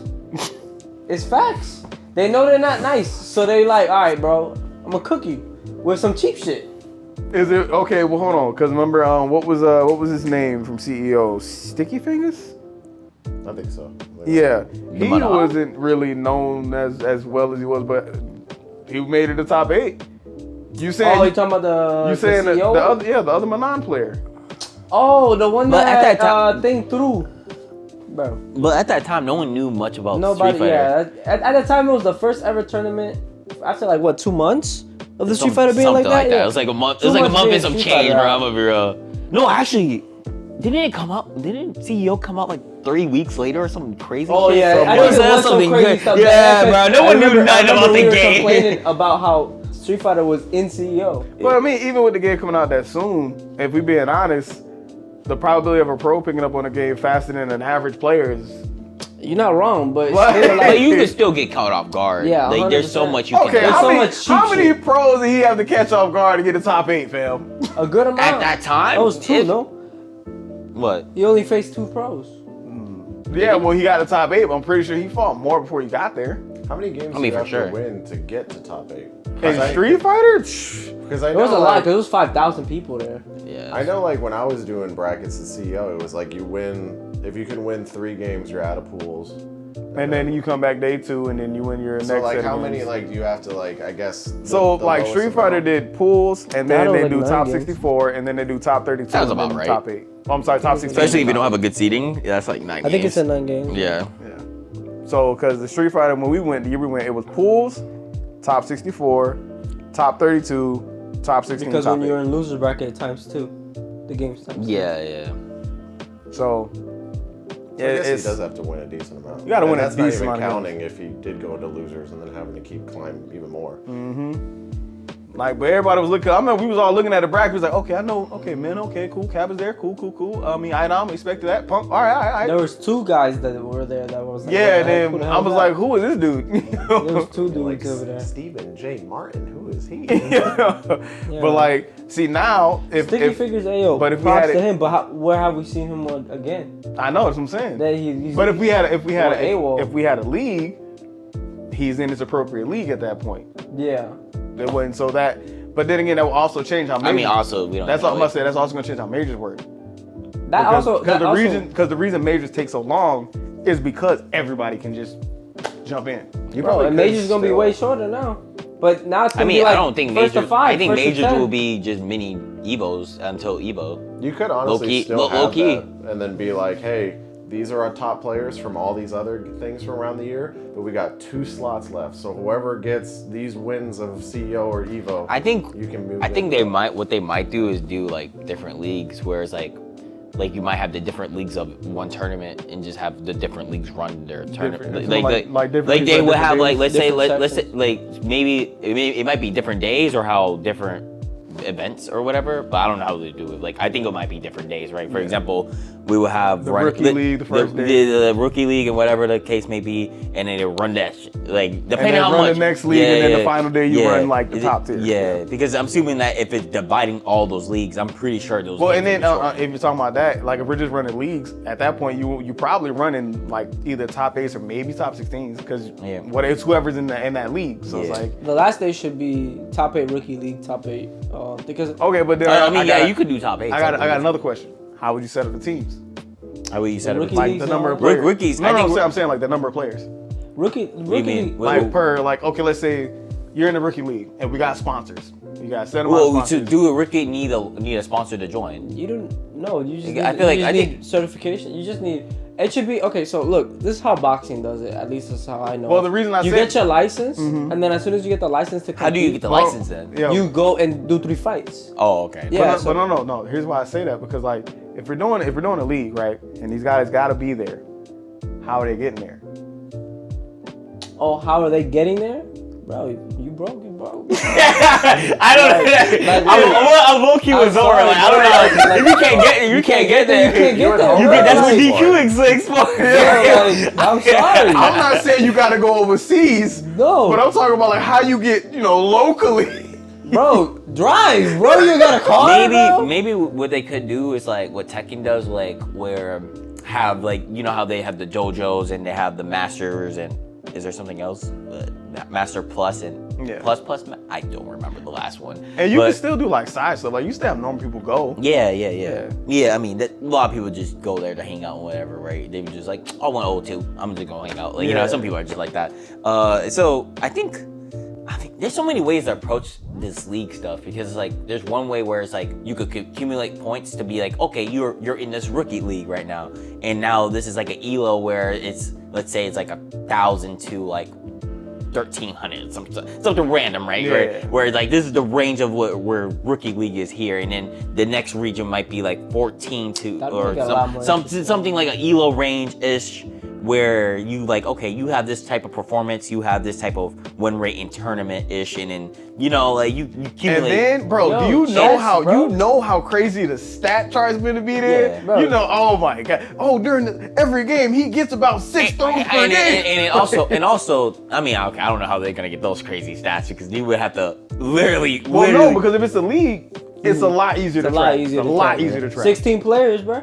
Speaker 6: It's facts. They know they're not nice, so they like, all right, bro, I'm gonna cook you with some cheap shit.
Speaker 2: Is it okay? Well, hold on, because remember, what was his name from CEO? Sticky Fingers?
Speaker 3: I think so.
Speaker 2: Yeah, he
Speaker 1: Madonna?
Speaker 2: wasn't really known as well as he was, but he made it the top 8. You saying?
Speaker 6: Oh, you talking about
Speaker 2: you saying
Speaker 6: the
Speaker 2: the
Speaker 6: CEO?
Speaker 2: other Manon player?
Speaker 6: Oh, the one
Speaker 1: But
Speaker 6: that,
Speaker 1: at that time-
Speaker 6: thing through, bro.
Speaker 1: but at that time, no one knew much about
Speaker 6: Nobody,
Speaker 1: Street Fighter.
Speaker 6: yeah. At the time, it was the first ever tournament. After like what, 2 months? Of the Street Fighter being like
Speaker 1: something
Speaker 6: that? Yeah.
Speaker 1: It was like a month. It
Speaker 6: Too
Speaker 1: was like a
Speaker 6: much
Speaker 1: month
Speaker 6: being
Speaker 1: and some
Speaker 6: Street
Speaker 1: change,
Speaker 6: Fighter
Speaker 1: bro.
Speaker 6: out.
Speaker 1: I'm gonna be real. No, actually, didn't it come out? Didn't CEO come out like 3 weeks later or something crazy?
Speaker 6: Oh
Speaker 1: shit?
Speaker 6: yeah, I
Speaker 1: It
Speaker 6: know
Speaker 1: was
Speaker 6: there was some
Speaker 1: something
Speaker 6: crazy
Speaker 1: good.
Speaker 6: stuff.
Speaker 1: Yeah,
Speaker 6: that
Speaker 1: bro. No
Speaker 6: I
Speaker 1: one knew
Speaker 6: remember- I
Speaker 1: nothing
Speaker 6: remember
Speaker 1: about
Speaker 6: we
Speaker 1: the
Speaker 6: were
Speaker 1: game.
Speaker 6: complaining about how Street Fighter was in CEO.
Speaker 2: But I mean, even with the game coming out that soon, if we being honest, the probability of a pro picking up on a game faster than an average player is.
Speaker 6: You're not wrong, but
Speaker 2: What?
Speaker 6: still,
Speaker 1: But
Speaker 6: like,
Speaker 1: you can still get caught off guard.
Speaker 6: Yeah,
Speaker 1: like there's so
Speaker 6: 100%.
Speaker 1: much you
Speaker 2: Okay,
Speaker 1: can do.
Speaker 2: how
Speaker 6: so
Speaker 2: many,
Speaker 6: much cheat
Speaker 2: how many
Speaker 6: shit.
Speaker 2: pros did he have to catch off guard to get the top 8, fam?
Speaker 6: a good amount.
Speaker 1: At that time,
Speaker 6: that was two,
Speaker 1: if-
Speaker 6: no?
Speaker 1: What?
Speaker 6: He only faced 2 pros.
Speaker 2: Yeah, well, he got the top 8, but I'm pretty sure he fought more before he got there.
Speaker 3: How many games
Speaker 1: I
Speaker 3: do
Speaker 1: mean,
Speaker 3: you
Speaker 1: for
Speaker 3: have
Speaker 1: sure.
Speaker 3: to win to get to top 8?
Speaker 2: In Street Fighter?
Speaker 3: Because I
Speaker 6: It
Speaker 3: know
Speaker 6: was a lot
Speaker 3: like,
Speaker 6: because it was 5,000 people there.
Speaker 1: Yeah.
Speaker 3: I know like when I was doing brackets at CEO, it was like you win if you can win 3 games, you're out of pools.
Speaker 2: And then you come back day 2, and then you win your
Speaker 3: So
Speaker 2: next
Speaker 3: like
Speaker 2: set
Speaker 3: how
Speaker 2: of
Speaker 3: many
Speaker 2: games.
Speaker 3: like do you have to like I guess the-
Speaker 2: So
Speaker 3: the
Speaker 2: like
Speaker 3: lowest
Speaker 2: Street Fighter
Speaker 3: amount?
Speaker 2: did pools, and then
Speaker 6: That was
Speaker 2: they
Speaker 6: like
Speaker 2: do
Speaker 6: 9
Speaker 2: top
Speaker 6: games.
Speaker 2: 64, and then they do top 32,
Speaker 1: Sounds
Speaker 2: and then
Speaker 1: about
Speaker 2: do
Speaker 1: right.
Speaker 2: top 8. Oh, I'm sorry, top 16.
Speaker 1: Especially if you don't have a good seating, that's like 9
Speaker 6: I think
Speaker 1: games.
Speaker 6: it's a 9 games.
Speaker 1: Yeah.
Speaker 2: Yeah. So because the Street Fighter when we went, the year we went, it was pools, top 64, top 32, top 16,
Speaker 6: Because
Speaker 2: top
Speaker 6: when
Speaker 2: 8.
Speaker 6: you're in loser bracket times 2, the game's times 2.
Speaker 1: Yeah, yeah.
Speaker 2: So
Speaker 3: So I guess
Speaker 2: it's
Speaker 3: he does have to win a decent amount.
Speaker 2: You gotta
Speaker 3: And
Speaker 2: win a
Speaker 3: that's
Speaker 2: decent
Speaker 3: not
Speaker 2: amount
Speaker 3: even
Speaker 2: of
Speaker 3: counting if he did go into losers and then having to keep climbing even more.
Speaker 2: like, but everybody was looking. I remember we was all looking at the bracket. We was like, okay, I know, okay, man, okay, cool. Cap is there, cool. I mean, I expected that. Punk, all right.
Speaker 6: There was 2 guys that were there that was like,
Speaker 2: Yeah,
Speaker 6: what the heck,
Speaker 2: and
Speaker 6: who the
Speaker 2: then I
Speaker 6: hell
Speaker 2: was
Speaker 6: is
Speaker 2: like,
Speaker 6: that?
Speaker 2: who is this dude?
Speaker 6: There was 2
Speaker 3: Like
Speaker 6: dudes over there.
Speaker 3: Stephen J. Martin, who is he?
Speaker 2: But like, see now,
Speaker 6: Sticky
Speaker 2: if
Speaker 6: figures, ayo.
Speaker 2: but if we
Speaker 6: props
Speaker 2: had
Speaker 6: to
Speaker 2: it-
Speaker 6: him. But where have we seen him again?
Speaker 2: I know that's what I'm saying.
Speaker 6: That he's
Speaker 2: But if we had
Speaker 6: AWOL.
Speaker 2: if we had a league, he's in his appropriate league at that point.
Speaker 6: yeah,
Speaker 2: It wasn't so that. But then again, that will also change how majors.
Speaker 1: I mean, also we don't.
Speaker 2: That's
Speaker 1: know
Speaker 2: all I'm gonna
Speaker 1: it.
Speaker 2: say. That's also gonna change how majors work.
Speaker 6: that
Speaker 2: Because the reason majors take so long is because everybody can just jump in.
Speaker 3: You
Speaker 6: Bro,
Speaker 3: probably
Speaker 6: and
Speaker 3: could
Speaker 6: majors gonna be
Speaker 3: still-
Speaker 6: way shorter now. But now it's
Speaker 1: I
Speaker 6: gonna
Speaker 1: mean,
Speaker 6: be like
Speaker 1: I don't think
Speaker 6: first
Speaker 1: majors.
Speaker 6: to 5,
Speaker 1: I think
Speaker 6: first to
Speaker 1: majors
Speaker 6: 10.
Speaker 1: will be just mini Evos until Evo.
Speaker 3: You could honestly
Speaker 1: Low-key-
Speaker 3: still
Speaker 1: low-
Speaker 3: have
Speaker 1: low-key.
Speaker 3: that and then be like, hey, these are our top players from all these other things from around the year, but we got 2 slots left. So whoever gets these wins of CEO or Evo,
Speaker 1: I think.
Speaker 3: you can move.
Speaker 1: I think
Speaker 3: into-
Speaker 1: what they might do is do like different leagues, whereas like you might have the different leagues of one tournament and just have the different leagues run their tournament.
Speaker 2: Different-
Speaker 1: Like
Speaker 2: different
Speaker 1: they
Speaker 2: leagues,
Speaker 1: would
Speaker 2: different
Speaker 1: have like
Speaker 2: days,
Speaker 1: let's say
Speaker 6: different
Speaker 1: let's say
Speaker 6: sections.
Speaker 1: like maybe it might be different days or how different events or whatever, but I don't know how they do it. Like I think it might be different days, right? For example, we will have
Speaker 2: The rookie league, the first day.
Speaker 1: the rookie league and whatever the case may be, and then they run that like
Speaker 2: And
Speaker 1: depending
Speaker 2: then
Speaker 1: on how
Speaker 2: run
Speaker 1: much
Speaker 2: the next league, and then the final day you run like the
Speaker 1: Is
Speaker 2: top tier.
Speaker 1: Yeah, because I'm assuming that if it's dividing all those leagues, I'm pretty sure those.
Speaker 2: Well,
Speaker 1: leagues
Speaker 2: and then
Speaker 1: will be shorter.
Speaker 2: if you're talking about that, like if we're just running leagues, at that point you probably running like either top 8s or maybe top 16s because
Speaker 1: Yeah.
Speaker 2: what it's whoever's in that league. So it's
Speaker 1: Yeah.
Speaker 2: like
Speaker 6: The last day should be top 8 rookie league, top 8. Because
Speaker 2: okay, but then
Speaker 1: I mean, yeah, you could do top 8.
Speaker 2: I got another question. How would you set up the teams?
Speaker 1: How would you set
Speaker 6: The
Speaker 1: up
Speaker 6: rookie
Speaker 1: the
Speaker 2: Like
Speaker 1: team?
Speaker 6: leagues
Speaker 2: the number of
Speaker 6: are-
Speaker 2: players.
Speaker 1: Rookies,
Speaker 2: No,
Speaker 1: I
Speaker 2: no,
Speaker 1: think
Speaker 2: I'm saying like the number of players.
Speaker 6: rookie
Speaker 1: mean?
Speaker 6: league.
Speaker 2: Like per like okay, let's say you're in the rookie league and we got sponsors. You got set amount of
Speaker 1: Well, to
Speaker 2: sponsors.
Speaker 1: do a rookie, need a sponsor to join.
Speaker 6: You don't know. You just
Speaker 1: I
Speaker 6: need,
Speaker 1: feel like-
Speaker 6: you just
Speaker 1: I
Speaker 6: need
Speaker 1: think-
Speaker 6: certification. You just need. It should be okay. So look, this is how boxing does it. At least that's how I know.
Speaker 2: Well, the reason I
Speaker 6: you
Speaker 2: said-
Speaker 6: get your license, and then as soon as you get the license to compete,
Speaker 1: How do you get the license then?
Speaker 2: Yeah.
Speaker 6: You go and do 3 fights.
Speaker 1: Oh, okay.
Speaker 6: Yeah.
Speaker 2: But no. Here's why I say that because like if we're doing a league, right, and these guys got to be there, how are they getting there?
Speaker 6: Oh, how are they getting there, bro? You broke it, bro.
Speaker 1: I don't know.
Speaker 6: Like,
Speaker 1: I'm low key with
Speaker 6: I'm
Speaker 1: Zora.
Speaker 6: sorry,
Speaker 1: Like, I don't
Speaker 6: bro.
Speaker 1: know.
Speaker 6: Like,
Speaker 1: If you can't get there.
Speaker 6: You can't get there.
Speaker 1: You
Speaker 6: bro.
Speaker 1: that's what
Speaker 6: Like,
Speaker 1: DQ exists for.
Speaker 6: like, I'm sorry.
Speaker 2: I'm not saying you got to go overseas,
Speaker 6: No,
Speaker 2: but I'm talking about like how you get locally.
Speaker 6: bro, drive, bro. You got a car, bro?
Speaker 1: Maybe what they could do is like what Tekken does, like where have like how they have the dojos and they have the masters and is there something else? Master Plus and
Speaker 2: Yeah.
Speaker 1: Plus. I don't remember the last one.
Speaker 2: And you
Speaker 1: But-
Speaker 2: can still do like side stuff. Like you still have normal people go.
Speaker 1: Yeah. I mean, a lot of people just go there to hang out and whatever, right? They were just like, I want O2. I'm just gonna hang out. Like,
Speaker 2: Yeah.
Speaker 1: some people are just like that. So I think there's so many ways to approach this league stuff because it's like there's one way where it's like you could accumulate points to be like, okay, you're in this rookie league right now, and now this is like an ELO where it's let's say it's like 1,000 to like 1,300, something random, right?
Speaker 2: Yeah.
Speaker 1: Where like this is the range of where rookie league is here, and then the next region might be like 14 to
Speaker 6: That'd
Speaker 1: or
Speaker 6: make it a lot more
Speaker 1: something like an ELO range ish. Where you like, okay, you have this type of performance, you have this type of win rate in tournament ish, and then you know, like you accumulate.
Speaker 2: And then, bro,
Speaker 6: Yo,
Speaker 2: do you know
Speaker 6: yes,
Speaker 2: how
Speaker 6: bro.
Speaker 2: you know how crazy the stat chart's gonna be there?
Speaker 6: Yeah, bro.
Speaker 2: You know, oh my god. Oh, during every game he gets about 6 throws per game.
Speaker 1: And it also, I mean, okay, I don't know how they're gonna get those crazy stats because you would have to literally.
Speaker 2: Well, no, because if it's a league, it's a lot easier to
Speaker 6: It's a lot
Speaker 2: track.
Speaker 6: easier
Speaker 2: It's
Speaker 6: to
Speaker 2: a lot
Speaker 6: track,
Speaker 2: easier
Speaker 6: man.
Speaker 2: to track.
Speaker 6: 16 players, bro.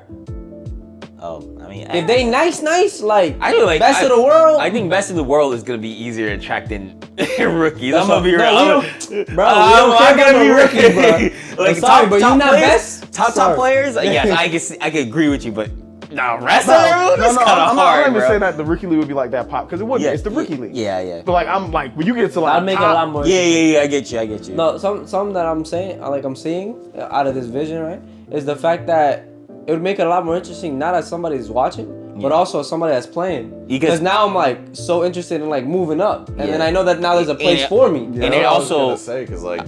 Speaker 1: Oh, I mean,
Speaker 6: If they nice, like,
Speaker 1: I feel like
Speaker 6: best of the world.
Speaker 1: I think best of the world is gonna be easier to track than rookies.
Speaker 6: That's
Speaker 1: I'm gonna be real.
Speaker 6: no, we don't- bro, we don't
Speaker 1: I'm
Speaker 6: care
Speaker 1: gonna be
Speaker 6: about
Speaker 1: rookie,
Speaker 6: rookie, bro.
Speaker 1: Like
Speaker 6: I'm sorry, but you not
Speaker 1: players,
Speaker 6: best.
Speaker 1: top
Speaker 6: Sorry.
Speaker 1: players. Yes, I can agree with you, but the rest
Speaker 2: No,
Speaker 1: of everyone is kind of
Speaker 2: I'm
Speaker 1: hard,
Speaker 2: not even
Speaker 1: bro.
Speaker 2: saying that the rookie league would be like that pop because it wouldn't. It's the rookie league.
Speaker 1: Yeah.
Speaker 2: But like I'm like when you get to like
Speaker 6: That'd make it a lot more.
Speaker 1: Yeah. I get you.
Speaker 6: No, some that I'm saying, like I'm seeing out of this vision, right, is the fact that it would make it a lot more interesting, not as somebody's watching, but also as somebody that's playing. Because now I'm like so interested in like moving up, and then I know that now there's a place for me.
Speaker 1: And it
Speaker 3: I was
Speaker 1: also
Speaker 3: gonna say because like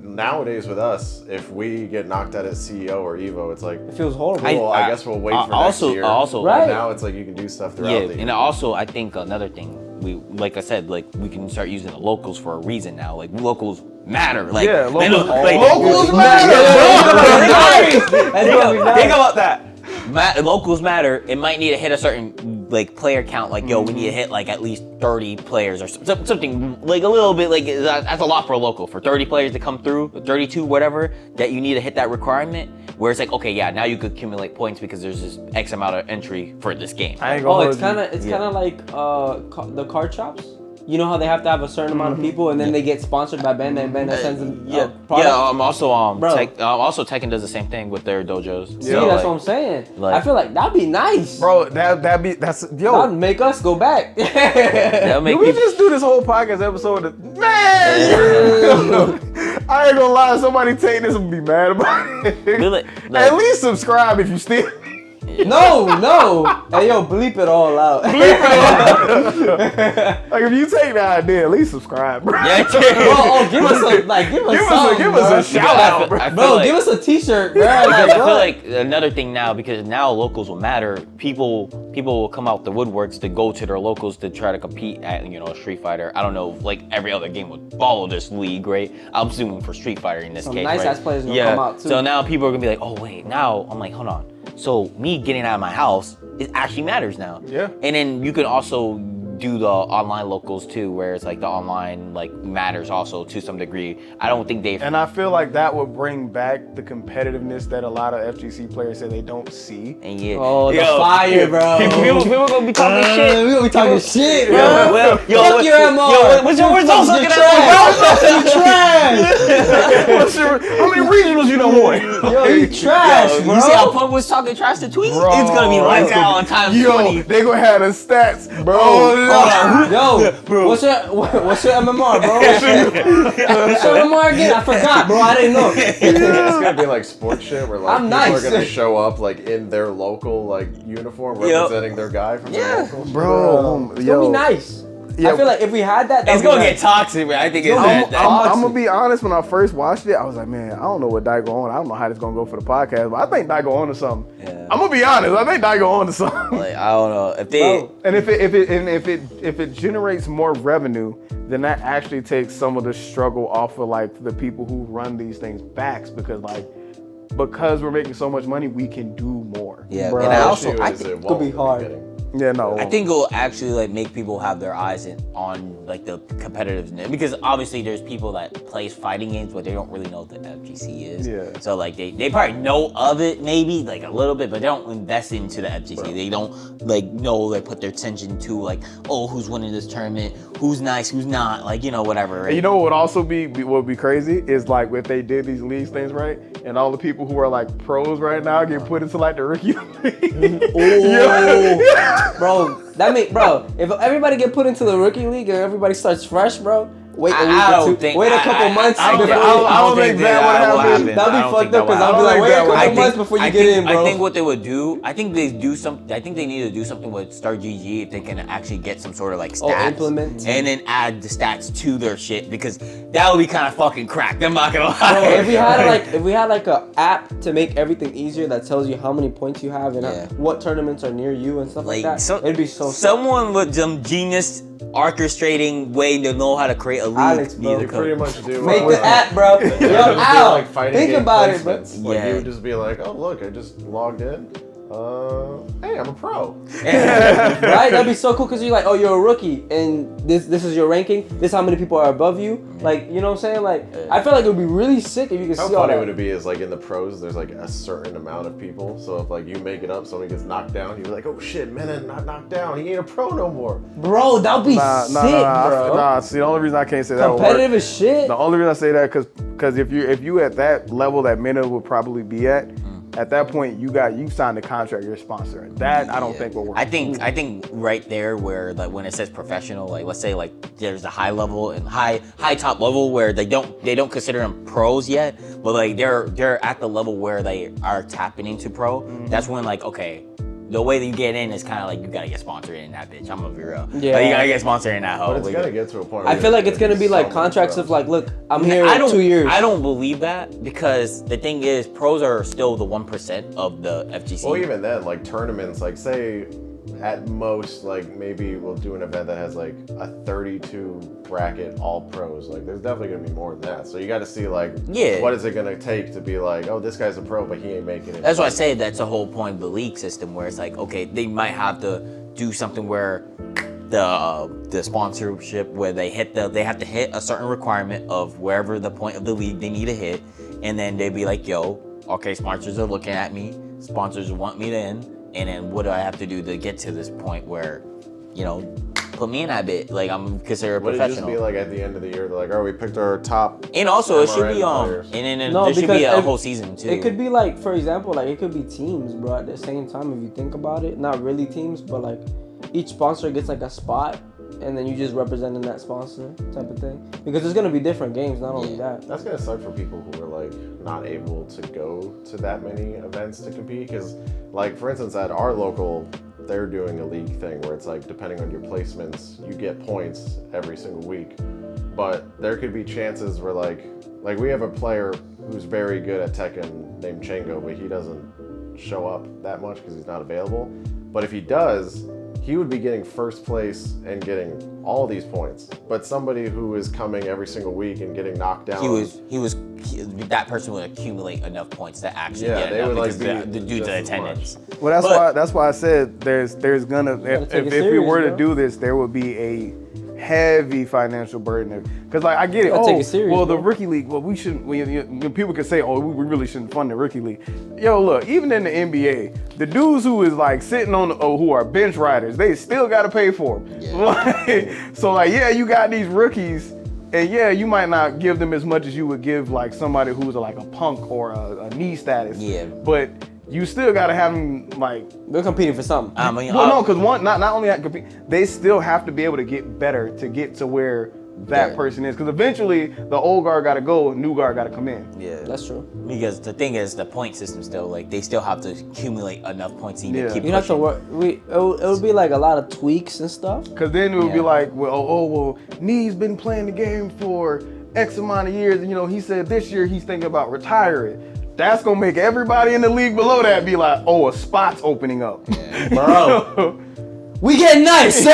Speaker 3: nowadays with us, if we get knocked out at CEO or Evo, it's like
Speaker 6: It feels horrible.
Speaker 3: well, I guess we'll wait for
Speaker 1: also-
Speaker 3: next year.
Speaker 1: also-
Speaker 6: Right.
Speaker 3: And now it's like you can do stuff throughout
Speaker 1: yeah,
Speaker 3: the year.
Speaker 1: and also I think another thing like I said, like we can start using the locals for a reason now. Like locals matter. Like
Speaker 2: Yeah,
Speaker 1: they
Speaker 2: locals-
Speaker 1: don't- like,
Speaker 2: locals
Speaker 6: matter.
Speaker 1: Think about that. Locals matter. It might need to hit a certain like player count. Like yo, we need to hit like at least 30 players or something like a little bit. Like that's a lot for a local. For 30 players to come through, 32 whatever, that you need to hit that requirement. Where it's like okay, yeah, now you could accumulate points because there's this X amount of entry for this game.
Speaker 2: I ain't gonna
Speaker 6: Oh,
Speaker 2: hold
Speaker 6: it's
Speaker 2: you.
Speaker 6: kind of like the card shops. You know how they have to have a certain amount of people, and then they get sponsored by Banda, and Banda sends them product?
Speaker 1: Also Tekken does the same thing with their dojos.
Speaker 6: See, that's what I'm saying.
Speaker 1: like-
Speaker 6: I feel like that'd be nice.
Speaker 2: Bro, that's
Speaker 6: That'd make us go back.
Speaker 1: That'll make
Speaker 2: Did we
Speaker 1: people-
Speaker 2: just do this whole podcast episode? Man, I ain't gonna lie. Somebody take this and be mad about it.
Speaker 1: Really?
Speaker 2: At least subscribe if you still.
Speaker 6: No. Hey, yo, bleep it all out.
Speaker 2: Like if you take the idea, at least subscribe, bro.
Speaker 1: Yeah,
Speaker 6: Give us
Speaker 2: Give us a shout out, bro.
Speaker 1: I feel
Speaker 6: Bro,
Speaker 1: like-
Speaker 6: give us a T-shirt, bro.
Speaker 1: Because
Speaker 6: Like,
Speaker 1: I feel
Speaker 6: what?
Speaker 1: like another thing now, because now locals will matter. People will come out the woodworks to go to their locals to try to compete at Street Fighter. I don't know, like every other game would follow this league, right? I'm assuming for Street Fighter in this
Speaker 6: Some
Speaker 1: case,
Speaker 6: nice
Speaker 1: right?
Speaker 6: ass players gonna come out, too.
Speaker 1: So now people are gonna be like, oh wait, now I'm like, hold on. So me getting out of my house, it actually matters now.
Speaker 2: Yeah.
Speaker 1: And then you can also do the online locals too, where it's like the online like matters also to some degree. I don't think they've.
Speaker 2: And I feel like that would bring back the competitiveness that a lot of FGC players say they don't see.
Speaker 1: And yeah.
Speaker 6: Oh, the fire, bro.
Speaker 1: People gonna be talking shit.
Speaker 6: We gonna be talking shit, bro.
Speaker 1: Fuck your MR.
Speaker 6: What's your
Speaker 1: results looking
Speaker 2: How many regionals you done won?
Speaker 6: Yo, you trash, bro.
Speaker 1: You see how Punk was talking trash to Tweet?
Speaker 2: Bro,
Speaker 1: It's gonna be lights
Speaker 2: it's gonna
Speaker 1: out on times
Speaker 2: Yo,
Speaker 1: 20.
Speaker 2: they gonna have the stats, bro.
Speaker 6: Yo, what's your MMR, bro? What's your MMR again? I forgot, bro. I didn't know.
Speaker 3: It's gonna be like sports shit where like
Speaker 6: I'm
Speaker 3: people
Speaker 6: nice.
Speaker 3: are gonna show up like in their local like uniform representing their guy from their local.
Speaker 2: Bro,
Speaker 6: It's gonna be nice.
Speaker 2: Yeah.
Speaker 6: I feel like if we had that,
Speaker 1: It's gonna get toxic, man. I think it's
Speaker 2: I'm
Speaker 1: that.
Speaker 2: gonna be honest. When I first watched it, I was like, man, I don't know what Daigo on. I don't know how this gonna go for the podcast, but I think Daigo on to something.
Speaker 1: Yeah.
Speaker 2: I'm gonna be honest. I think Daigo on to something.
Speaker 1: Like I don't know if they.
Speaker 6: Bro.
Speaker 2: And if it generates more revenue, then that actually takes some of the struggle off of like the people who run these things backs because we're making so much money, we can do more.
Speaker 1: Yeah,
Speaker 6: Bro.
Speaker 1: and I
Speaker 3: The
Speaker 1: also
Speaker 3: issue
Speaker 1: I
Speaker 3: is
Speaker 1: think,
Speaker 3: it won't
Speaker 6: be
Speaker 3: in the
Speaker 6: hard.
Speaker 3: beginning.
Speaker 2: Yeah, no.
Speaker 1: I think it'll actually like make people have their eyes on like the competitiveness because obviously there's people that plays fighting games but they don't really know what the FGC is.
Speaker 2: Yeah.
Speaker 1: So like they probably know of it maybe like a little bit but they don't invest into the FGC.
Speaker 2: Bro.
Speaker 1: They don't like know they put their attention to like who's winning this tournament, who's nice, who's not, like whatever. Right?
Speaker 2: And you know what would also be crazy is like if they did these leagues things right, and all the people who are like pros right now get put into like the rookie league.
Speaker 6: Bro, if everybody get put into the rookie league and everybody starts fresh, bro, wait a week
Speaker 1: I
Speaker 6: or
Speaker 1: don't
Speaker 6: two.
Speaker 1: think-
Speaker 6: Wait a couple months
Speaker 2: I don't
Speaker 6: before.
Speaker 2: think- I don't think that would happen.
Speaker 6: That'd be
Speaker 1: I don't
Speaker 6: fucked
Speaker 1: think that
Speaker 6: up because
Speaker 1: would
Speaker 6: I'll be
Speaker 2: happen.
Speaker 6: like, wait a
Speaker 2: I
Speaker 6: couple
Speaker 2: think
Speaker 6: months before you
Speaker 1: I
Speaker 6: get
Speaker 1: think,
Speaker 6: in, bro.
Speaker 1: I think what they would do, I think they need to do something with Start GG if they can actually get some sort of like stats.
Speaker 6: Implement.
Speaker 1: And then add the stats to their shit because that would be kind of fucking cracked. I'm not gonna lie.
Speaker 6: Bro, if we had like a app to make everything easier that tells you how many points you have and what tournaments are near you and stuff like that, it'd be so sick.
Speaker 1: Someone with some genius orchestrating way to know how to create a league.
Speaker 6: Alex, bro.
Speaker 3: You pretty much do.
Speaker 6: Make the app, bro. Yo, Al, think about it, bro.
Speaker 3: Like you would just be like, oh look, I just logged in. Hey, I'm a pro.
Speaker 6: Right? That'd be so cool because you're like, oh, you're a rookie, and this is your ranking. This is how many people are above you. Like, you know what I'm saying? Like, I feel like it would be really sick if you could
Speaker 3: How
Speaker 6: see all
Speaker 3: funny
Speaker 6: that.
Speaker 3: would it be is like in the pros, there's like a certain amount of people. So if like you make it up, somebody gets knocked down, you'd be like, oh shit, man, not knocked down. He ain't a pro no more.
Speaker 6: Bro, that'd be sick, bro.
Speaker 2: Nah, see, the only reason I can't say that would
Speaker 6: Competitive
Speaker 2: work,
Speaker 6: as shit.
Speaker 2: the only reason I say that because if you at that level that Minna would probably be at that point you signed a contract, you're a sponsor. That I don't think will work.
Speaker 1: I think right there where like when it says professional, like let's say like there's a high level and high top level where they don't consider them pros yet, but like they're at the level where they are tapping into pro. That's when like okay, the way that you get in is kind of like you gotta get sponsored in that bitch. I'm gonna be real.
Speaker 6: Yeah.
Speaker 1: Like, you gotta get sponsored in that hoe.
Speaker 3: But it's gonna get to a point.
Speaker 6: I
Speaker 3: where
Speaker 6: feel like it's gonna be like
Speaker 3: some
Speaker 6: contracts
Speaker 3: pros.
Speaker 6: of like, look, I'm here 2 years.
Speaker 1: I don't believe that because the thing is, pros are still the 1% of the FGC.
Speaker 3: Well, even then, like tournaments, like say at most, like maybe we'll do an event that has like a 32 bracket all pros. Like there's definitely gonna be more than that. So you got to see like, what is it gonna take to be like, oh, this guy's a pro, but he ain't making it.
Speaker 1: That's why I say that's the whole point of the league system, where it's like, okay, they might have to do something where the sponsorship where they have to hit a certain requirement of wherever the point of the league they need to hit, and then they'd be like, yo, okay, sponsors are looking at me, sponsors want me to in. And then what do I have to do to get to this point where, you know, put me in that bit? Like I'm considered a
Speaker 3: Would it
Speaker 1: professional.
Speaker 3: just be like at the end of the year, they're like, oh, we picked our top.
Speaker 1: And also it should be
Speaker 3: players.
Speaker 1: and then
Speaker 6: No,
Speaker 1: there should be
Speaker 6: because
Speaker 1: a whole season too.
Speaker 6: It could be like, for example, like it could be teams, bro. At the same time, if you think about it, not really teams, but like each sponsor gets like a spot, and then you just representing that sponsor type of thing. Because there's gonna be different games, not only that.
Speaker 3: That's gonna suck for people who are like not able to go to that many events to compete. Because, like for instance, at our local, they're doing a league thing where it's like depending on your placements, you get points every single week. But there could be chances where like we have a player who's very good at Tekken named Chango, but he doesn't show up that much because he's not available. But if he does, he would be getting first place and getting all these points. But somebody who is coming every single week and getting knocked down.
Speaker 1: That person would accumulate enough points to actually get
Speaker 3: they
Speaker 1: enough
Speaker 3: would
Speaker 1: because
Speaker 3: like be
Speaker 1: due to
Speaker 3: just as
Speaker 1: attendance.
Speaker 2: Well, that's why I said there's gonna if
Speaker 6: take it
Speaker 2: we
Speaker 6: serious,
Speaker 2: were to
Speaker 6: bro.
Speaker 2: do this, there would be a heavy financial burden. Because like I get it.
Speaker 6: Gotta
Speaker 2: Oh,
Speaker 6: take it serious,
Speaker 2: well, the
Speaker 6: bro.
Speaker 2: rookie league. Well, we shouldn't. People could say, oh, we really shouldn't fund the rookie league. Yo, look, even in the NBA, the dudes who is like sitting on who are bench riders, they still got to pay for them.
Speaker 1: Yeah.
Speaker 2: So like, yeah, you got these rookies. And yeah, you might not give them as much as you would give like somebody who's like a punk or a knee status.
Speaker 1: Yeah.
Speaker 2: But you still gotta have them like.
Speaker 6: They're competing for something.
Speaker 1: I mean,
Speaker 2: Well, no, because not only that compete, they still have to be able to get better to get to where that person is. Because eventually the old guard gotta go, new guard gotta come in.
Speaker 1: Yeah,
Speaker 6: That's true.
Speaker 1: because the thing is, the point system still like they still have to accumulate enough points to even
Speaker 2: Yeah.
Speaker 1: keep
Speaker 6: You have to
Speaker 1: pushing.
Speaker 6: work. It would be like a lot of tweaks and stuff.
Speaker 2: Because then it would be
Speaker 1: Yeah.
Speaker 2: like, well, Knee's been playing the game for X amount of years, and he said this year he's thinking about retiring. That's gonna make everybody in the league below that be like, oh, a spot's opening up.
Speaker 6: Bro. We getting nice.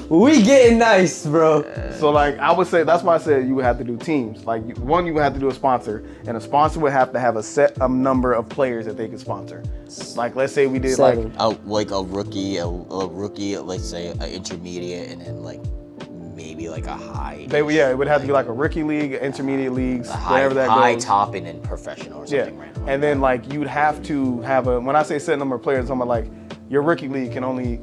Speaker 6: We getting nice, bro.
Speaker 2: So like I would say, that's why I said you would have to do teams. Like one, you would have to do a sponsor, and a sponsor would have to have a set number of players that they could sponsor. Like let's say we did
Speaker 6: 7.
Speaker 1: Like a rookie, let's say an intermediate, and then like maybe like a high.
Speaker 2: it would have to be like a rookie league, intermediate leagues,
Speaker 1: a high,
Speaker 2: whatever that
Speaker 1: high
Speaker 2: goes.
Speaker 1: top and then professional or
Speaker 2: Yeah,
Speaker 1: something random.
Speaker 2: and then like you'd have to have when I say set number of players, I'm like your rookie league all the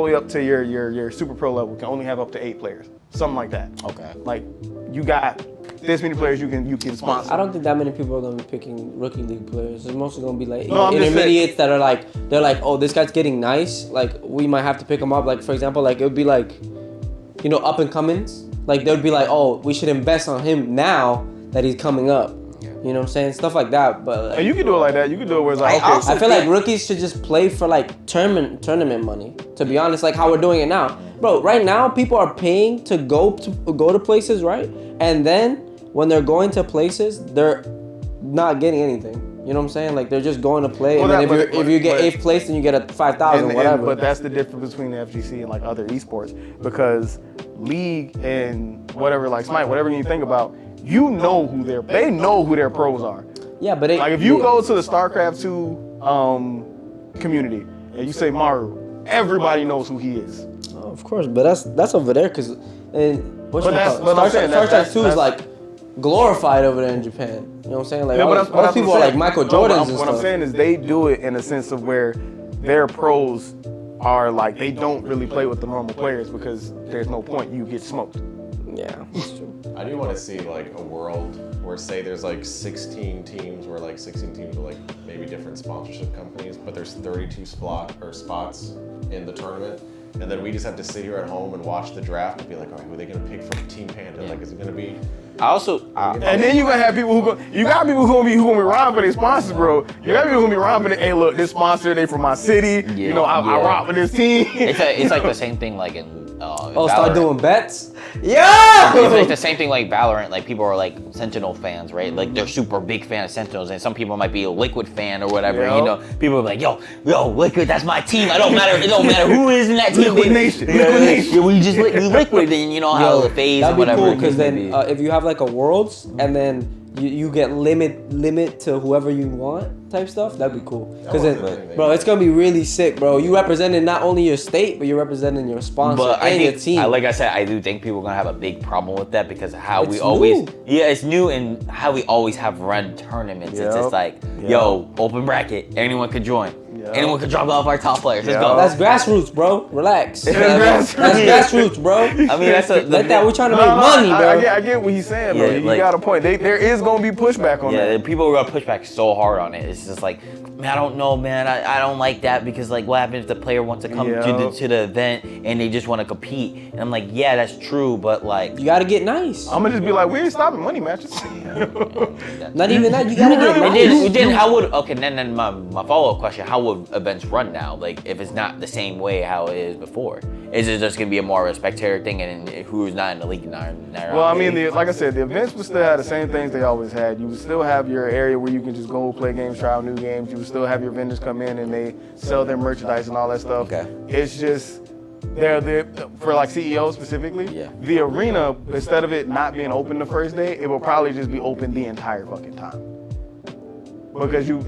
Speaker 2: way up to your super pro level can only have up to 8 players, something like that.
Speaker 1: Okay.
Speaker 2: Like you got this many players you can sponsor.
Speaker 6: I don't think that many people are gonna be picking rookie league players. It's mostly gonna be like
Speaker 2: No, I'm just
Speaker 6: intermediates that are like they're like, oh, this guy's getting nice. Like we might have to pick him up. Like for example, like it would be like, up and comings. Like they'd be like, oh, we should invest on him now that he's coming up. You know what I'm saying? Stuff like that. But like,
Speaker 2: And you can do it like that. You can do it where it's like, okay.
Speaker 6: I feel like rookies should just play for like tournament money. To be honest, like how we're doing it now, bro. Right now, people are paying to go to places, right? And then when they're going to places, they're not getting anything. You know what I'm saying? Like they're just going to play, and then if you get 8th place, then you get a 5,000, whatever.
Speaker 2: But that's the difference between the FGC and like other esports, because League and whatever, like Smite, whatever you think about, you know who they know who their pros are.
Speaker 6: Yeah, but
Speaker 2: like if you go to the StarCraft 2 community and you say Maru, everybody knows who he is.
Speaker 6: Oh, of course, but that's over there, cause and StarCraft 2 is like glorified over there in Japan. You know what I'm saying? Like most people are like Michael Jordans and stuff.
Speaker 2: What I'm saying is they do it in a sense of where their pros are like, they don't really play with the normal players because there's no point, you get smoked.
Speaker 6: Yeah, that's true.
Speaker 3: I do want to see like a world where, say, there's like 16 teams, where like 16 teams are like maybe different sponsorship companies, but there's 32 spots in the tournament, and then we just have to sit here at home and watch the draft and be like, all right, who are they gonna pick from Team Panda? Like, is it gonna be?
Speaker 2: And then you gonna have people you got people who gonna be robbing for their sponsors, bro. You got people who gonna be robbing it. Hey, look, this sponsor, they from my city.
Speaker 1: Yeah,
Speaker 2: you know, I rock with this team.
Speaker 1: It's like the same thing like in
Speaker 6: start doing bets.
Speaker 1: Yeah, it's like the same thing like Valorant. Like people are like Sentinel fans, right? Like they're super big fan of Sentinels, and some people might be a Liquid fan or whatever.
Speaker 2: Yep.
Speaker 1: You know, people are like, yo, Liquid, that's my team. It don't matter who is in that team.
Speaker 2: Liquid Nation.
Speaker 1: Yeah, we just we Liquid, and you know how the phase and whatever.
Speaker 6: That'd be cool, because then if you have like a Worlds and then you get limit to whoever you want type stuff, that'd be cool. Because then, bro, it's gonna be really sick, bro. You representing not only your state, but you're representing your sponsor and your team.
Speaker 1: Like I said, I do think people are gonna have a big problem with that because of how
Speaker 6: It's
Speaker 1: we always,
Speaker 6: new.
Speaker 1: it's new, and how we always have run tournaments. It's just like, yo, open bracket, anyone could join. Anyone could drop off our top players. Let's go.
Speaker 6: That's grassroots, bro. Relax. That's grassroots, bro.
Speaker 1: I mean, that's
Speaker 6: we're trying to make money, bro.
Speaker 2: I get what he's saying, bro. You got a point. There is gonna be pushback on that.
Speaker 1: Yeah, people are gonna push back so hard on it. It's just like, man, I don't know, man. I don't like that because like, what happens if the player wants to come to the event and they just want to compete? And I'm like, yeah, that's true, but like,
Speaker 6: you gotta get nice.
Speaker 2: I'm gonna just be like, we ain't stopping money matches.
Speaker 6: Not even that. You gotta get nice.
Speaker 1: How would then my follow up question? How would events run now? Like, if it's not the same way how it is before, is it just gonna be a more of a spectator thing, and who's not in the league?
Speaker 2: Well, I mean, like I said, the events would still have the same things they always had. You would still have your area where you can just go play games, try out new games. You would still have your vendors come in and they sell their merchandise and all that stuff.
Speaker 1: Okay.
Speaker 2: It's just they're for like CEOs specifically.
Speaker 1: Yeah.
Speaker 2: The arena, instead of it not being open the first day, it will probably just be open the entire fucking time. Because you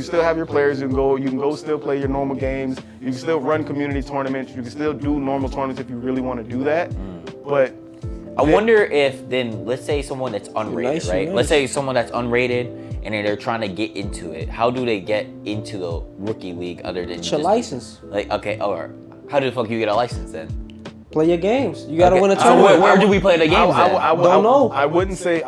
Speaker 2: still have your players you can go still play your normal games. You can still run community tournaments. You can still do normal tournaments if you really want to do that. But
Speaker 1: I wonder if then, let's say someone that's unrated, right? Let's say someone that's unrated and they're trying to get into it. How do they get into the rookie league other than
Speaker 6: It's your license.
Speaker 1: Like, okay, or how the fuck you get a license then?
Speaker 6: Play your games. You gotta win a tournament.
Speaker 1: Where do we play the games then?
Speaker 2: I
Speaker 6: don't know.
Speaker 2: I wouldn't say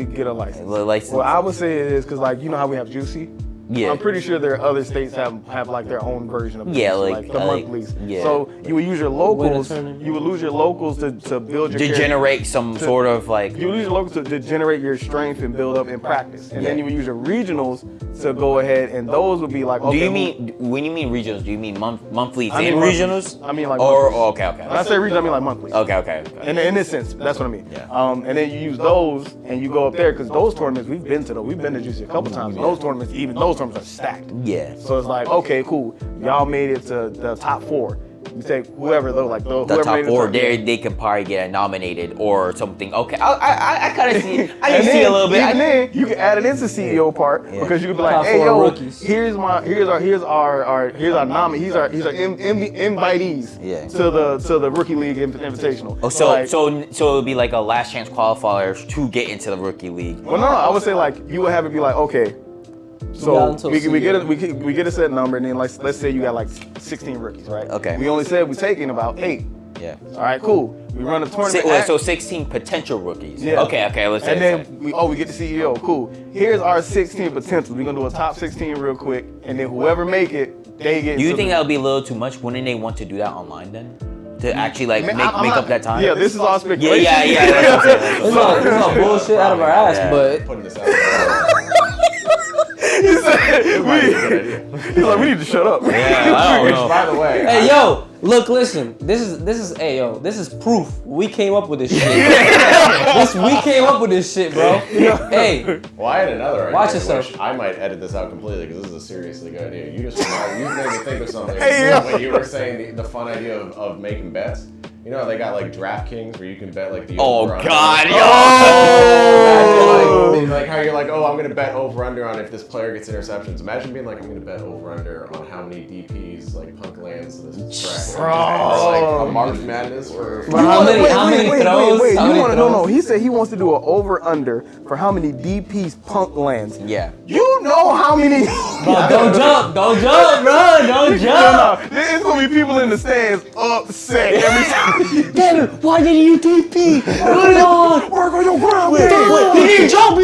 Speaker 2: get a license.
Speaker 1: License.
Speaker 2: What I would say is, because like, you know how we have Juicy?
Speaker 1: Yeah.
Speaker 2: I'm pretty sure there are other states have like their own version of
Speaker 1: Yeah,
Speaker 2: Juicy,
Speaker 1: like
Speaker 2: the monthlies.
Speaker 1: yeah.
Speaker 2: So you would use your locals.
Speaker 6: tournament.
Speaker 2: You would lose your locals to build your
Speaker 1: To generate some sort of like.
Speaker 2: You would use your locals to generate your strength and build up in practice, and then you would use your regionals to go ahead, and those would be like. Okay,
Speaker 1: Do you mean when you mean regionals? Do you mean monthlies
Speaker 2: I mean
Speaker 1: and
Speaker 2: monthlies.
Speaker 1: regionals?
Speaker 2: I mean like.
Speaker 1: Or
Speaker 2: monthlies.
Speaker 1: okay.
Speaker 2: When I say regional, I mean like monthly.
Speaker 1: Okay.
Speaker 2: In this sense, that's what I mean.
Speaker 1: Yeah.
Speaker 2: And then you use those, and you go up there, because those tournaments we've been to Juicy a couple times. And those tournaments are stacked.
Speaker 1: Yeah.
Speaker 2: So it's like, okay, cool. Y'all made it to the top 4. You take whoever though, like
Speaker 1: The
Speaker 2: whoever
Speaker 1: top
Speaker 2: made it
Speaker 1: 4,
Speaker 2: to-
Speaker 1: they could probably get nominated or something. Okay, I kind of see. I
Speaker 2: And
Speaker 1: can see a little bit.
Speaker 2: Even then, you can add it into CEO part because you could be like,
Speaker 6: Top
Speaker 2: hey
Speaker 6: 4
Speaker 2: yo,
Speaker 6: rookies.
Speaker 2: here's our invitees to the rookie league invitational.
Speaker 1: Oh, so it would be like a last chance qualifiers to get into the rookie league.
Speaker 2: Well, no, I would say like you would have it be like, okay, so we get a set number, and then let's say you got like 16 rookies, right?
Speaker 1: Okay.
Speaker 2: We only said we're taking about 8.
Speaker 1: Yeah.
Speaker 2: All right, cool. We run a tournament.
Speaker 1: So 16 potential rookies.
Speaker 2: Yeah.
Speaker 1: Okay. Let's say.
Speaker 2: And then we get the CEO. Cool. Here's our 16 potentials. We're gonna do a top 16 real quick, and then whoever make it, they get.
Speaker 1: Do you think that would be a little too much? Wouldn't they want to do that online then? to actually like
Speaker 2: Man,
Speaker 1: make up that time?
Speaker 2: Yeah, this is all
Speaker 1: Yeah,
Speaker 2: speculation.
Speaker 1: yeah. That's what I'm saying.
Speaker 6: It's all bullshit out of our ass,
Speaker 1: Yeah.
Speaker 6: but
Speaker 3: Putting this out.
Speaker 2: He's like, we need to shut up.
Speaker 1: Yeah, I don't know.
Speaker 3: By the way,
Speaker 6: hey, yo, look, listen. This is proof. We came up with this shit. We came up with this shit, bro. Hey,
Speaker 3: well, I had another idea.
Speaker 6: Watch yourself.
Speaker 3: Which I might edit this out completely because this is a seriously good idea. You made me think of something
Speaker 2: Hey, yo.
Speaker 3: when you were saying the fun idea of making bets. You know, they got like DraftKings where you can bet like the
Speaker 1: Oh
Speaker 3: over
Speaker 1: God,
Speaker 3: under.
Speaker 1: yo!
Speaker 3: Imagine, like how you're like, oh, I'm gonna bet over under on if this player gets interceptions. Imagine being like, I'm gonna bet over under on how many DPs like Punk lands this track.
Speaker 2: Bro.
Speaker 3: Like a March Madness for.
Speaker 6: But how many throws?
Speaker 2: Wait.
Speaker 6: How
Speaker 2: You
Speaker 6: many
Speaker 2: want to
Speaker 6: throws?
Speaker 2: no? He said he wants to do an over/under for how many DPs Punk lands.
Speaker 1: Yeah.
Speaker 2: You know how many?
Speaker 6: Bro, don't jump, bro, don't jump.
Speaker 2: There's gonna be people in the stands upset every time.
Speaker 6: Damn it, why didn't you TP?
Speaker 2: Work on your ground.
Speaker 6: He didn't jump.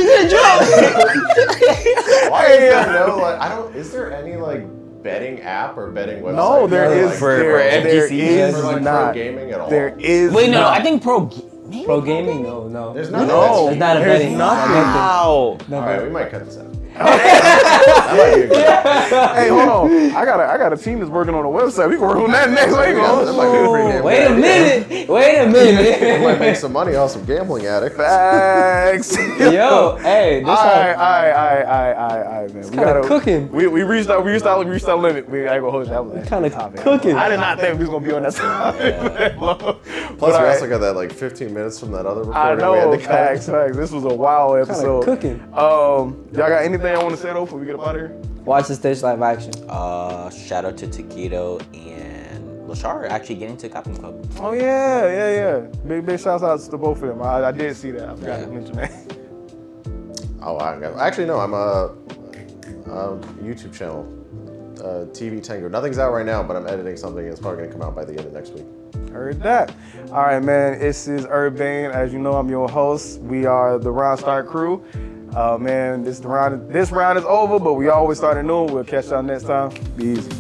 Speaker 3: Why is there no like? Is there any like betting app or betting website?
Speaker 2: No, there is
Speaker 1: For
Speaker 2: there
Speaker 1: FGC,
Speaker 2: is
Speaker 3: for like
Speaker 2: not.
Speaker 3: pro gaming at all.
Speaker 2: There is.
Speaker 1: Wait, no,
Speaker 2: not.
Speaker 1: I think
Speaker 6: Pro gaming? No.
Speaker 3: There's nothing.
Speaker 2: No,
Speaker 6: It's not a
Speaker 2: there's
Speaker 6: betting.
Speaker 2: nothing.
Speaker 1: Wow.
Speaker 3: All right, we might cut this out. That might be a good.
Speaker 2: Hey, hold on. I got a team that's working on a website. We can work on that next.
Speaker 3: That might be a pretty damn
Speaker 6: Wait
Speaker 3: good
Speaker 6: a
Speaker 3: idea.
Speaker 6: minute.
Speaker 3: We might make some money off some gambling addicts.
Speaker 2: Facts.
Speaker 6: Yo, hey, this
Speaker 2: All
Speaker 6: how
Speaker 2: right, man. We
Speaker 6: kinda cooking.
Speaker 2: We reached our limit. We ain't gonna hold you. That was
Speaker 6: kinda
Speaker 2: topic.
Speaker 6: cooking.
Speaker 2: I did not think we was gonna be on that topic.
Speaker 3: Plus, we also got that like 15 minutes from that other
Speaker 2: I
Speaker 3: recording we had
Speaker 2: know.
Speaker 3: to cut.
Speaker 2: Facts. This was a wild episode.
Speaker 6: cooking.
Speaker 2: Y'all got anything I want to say though before we get up out of here?
Speaker 6: Watch the stage live action.
Speaker 1: Shout out to Taquito and Lashar actually getting to Captain Club.
Speaker 2: Oh yeah. Big shouts out to both of them. I did see that. I forgot to mention that.
Speaker 3: Oh, actually no. I'm a YouTube channel, TV Tango. Nothing's out right now, but I'm editing something. It's probably gonna come out by the end of next week.
Speaker 2: Heard that. All right, man. This is Urbane. As you know, I'm your host. We are the RoundStart crew. Man, this round is over, but we always start anew. We'll catch y'all next time. Be easy.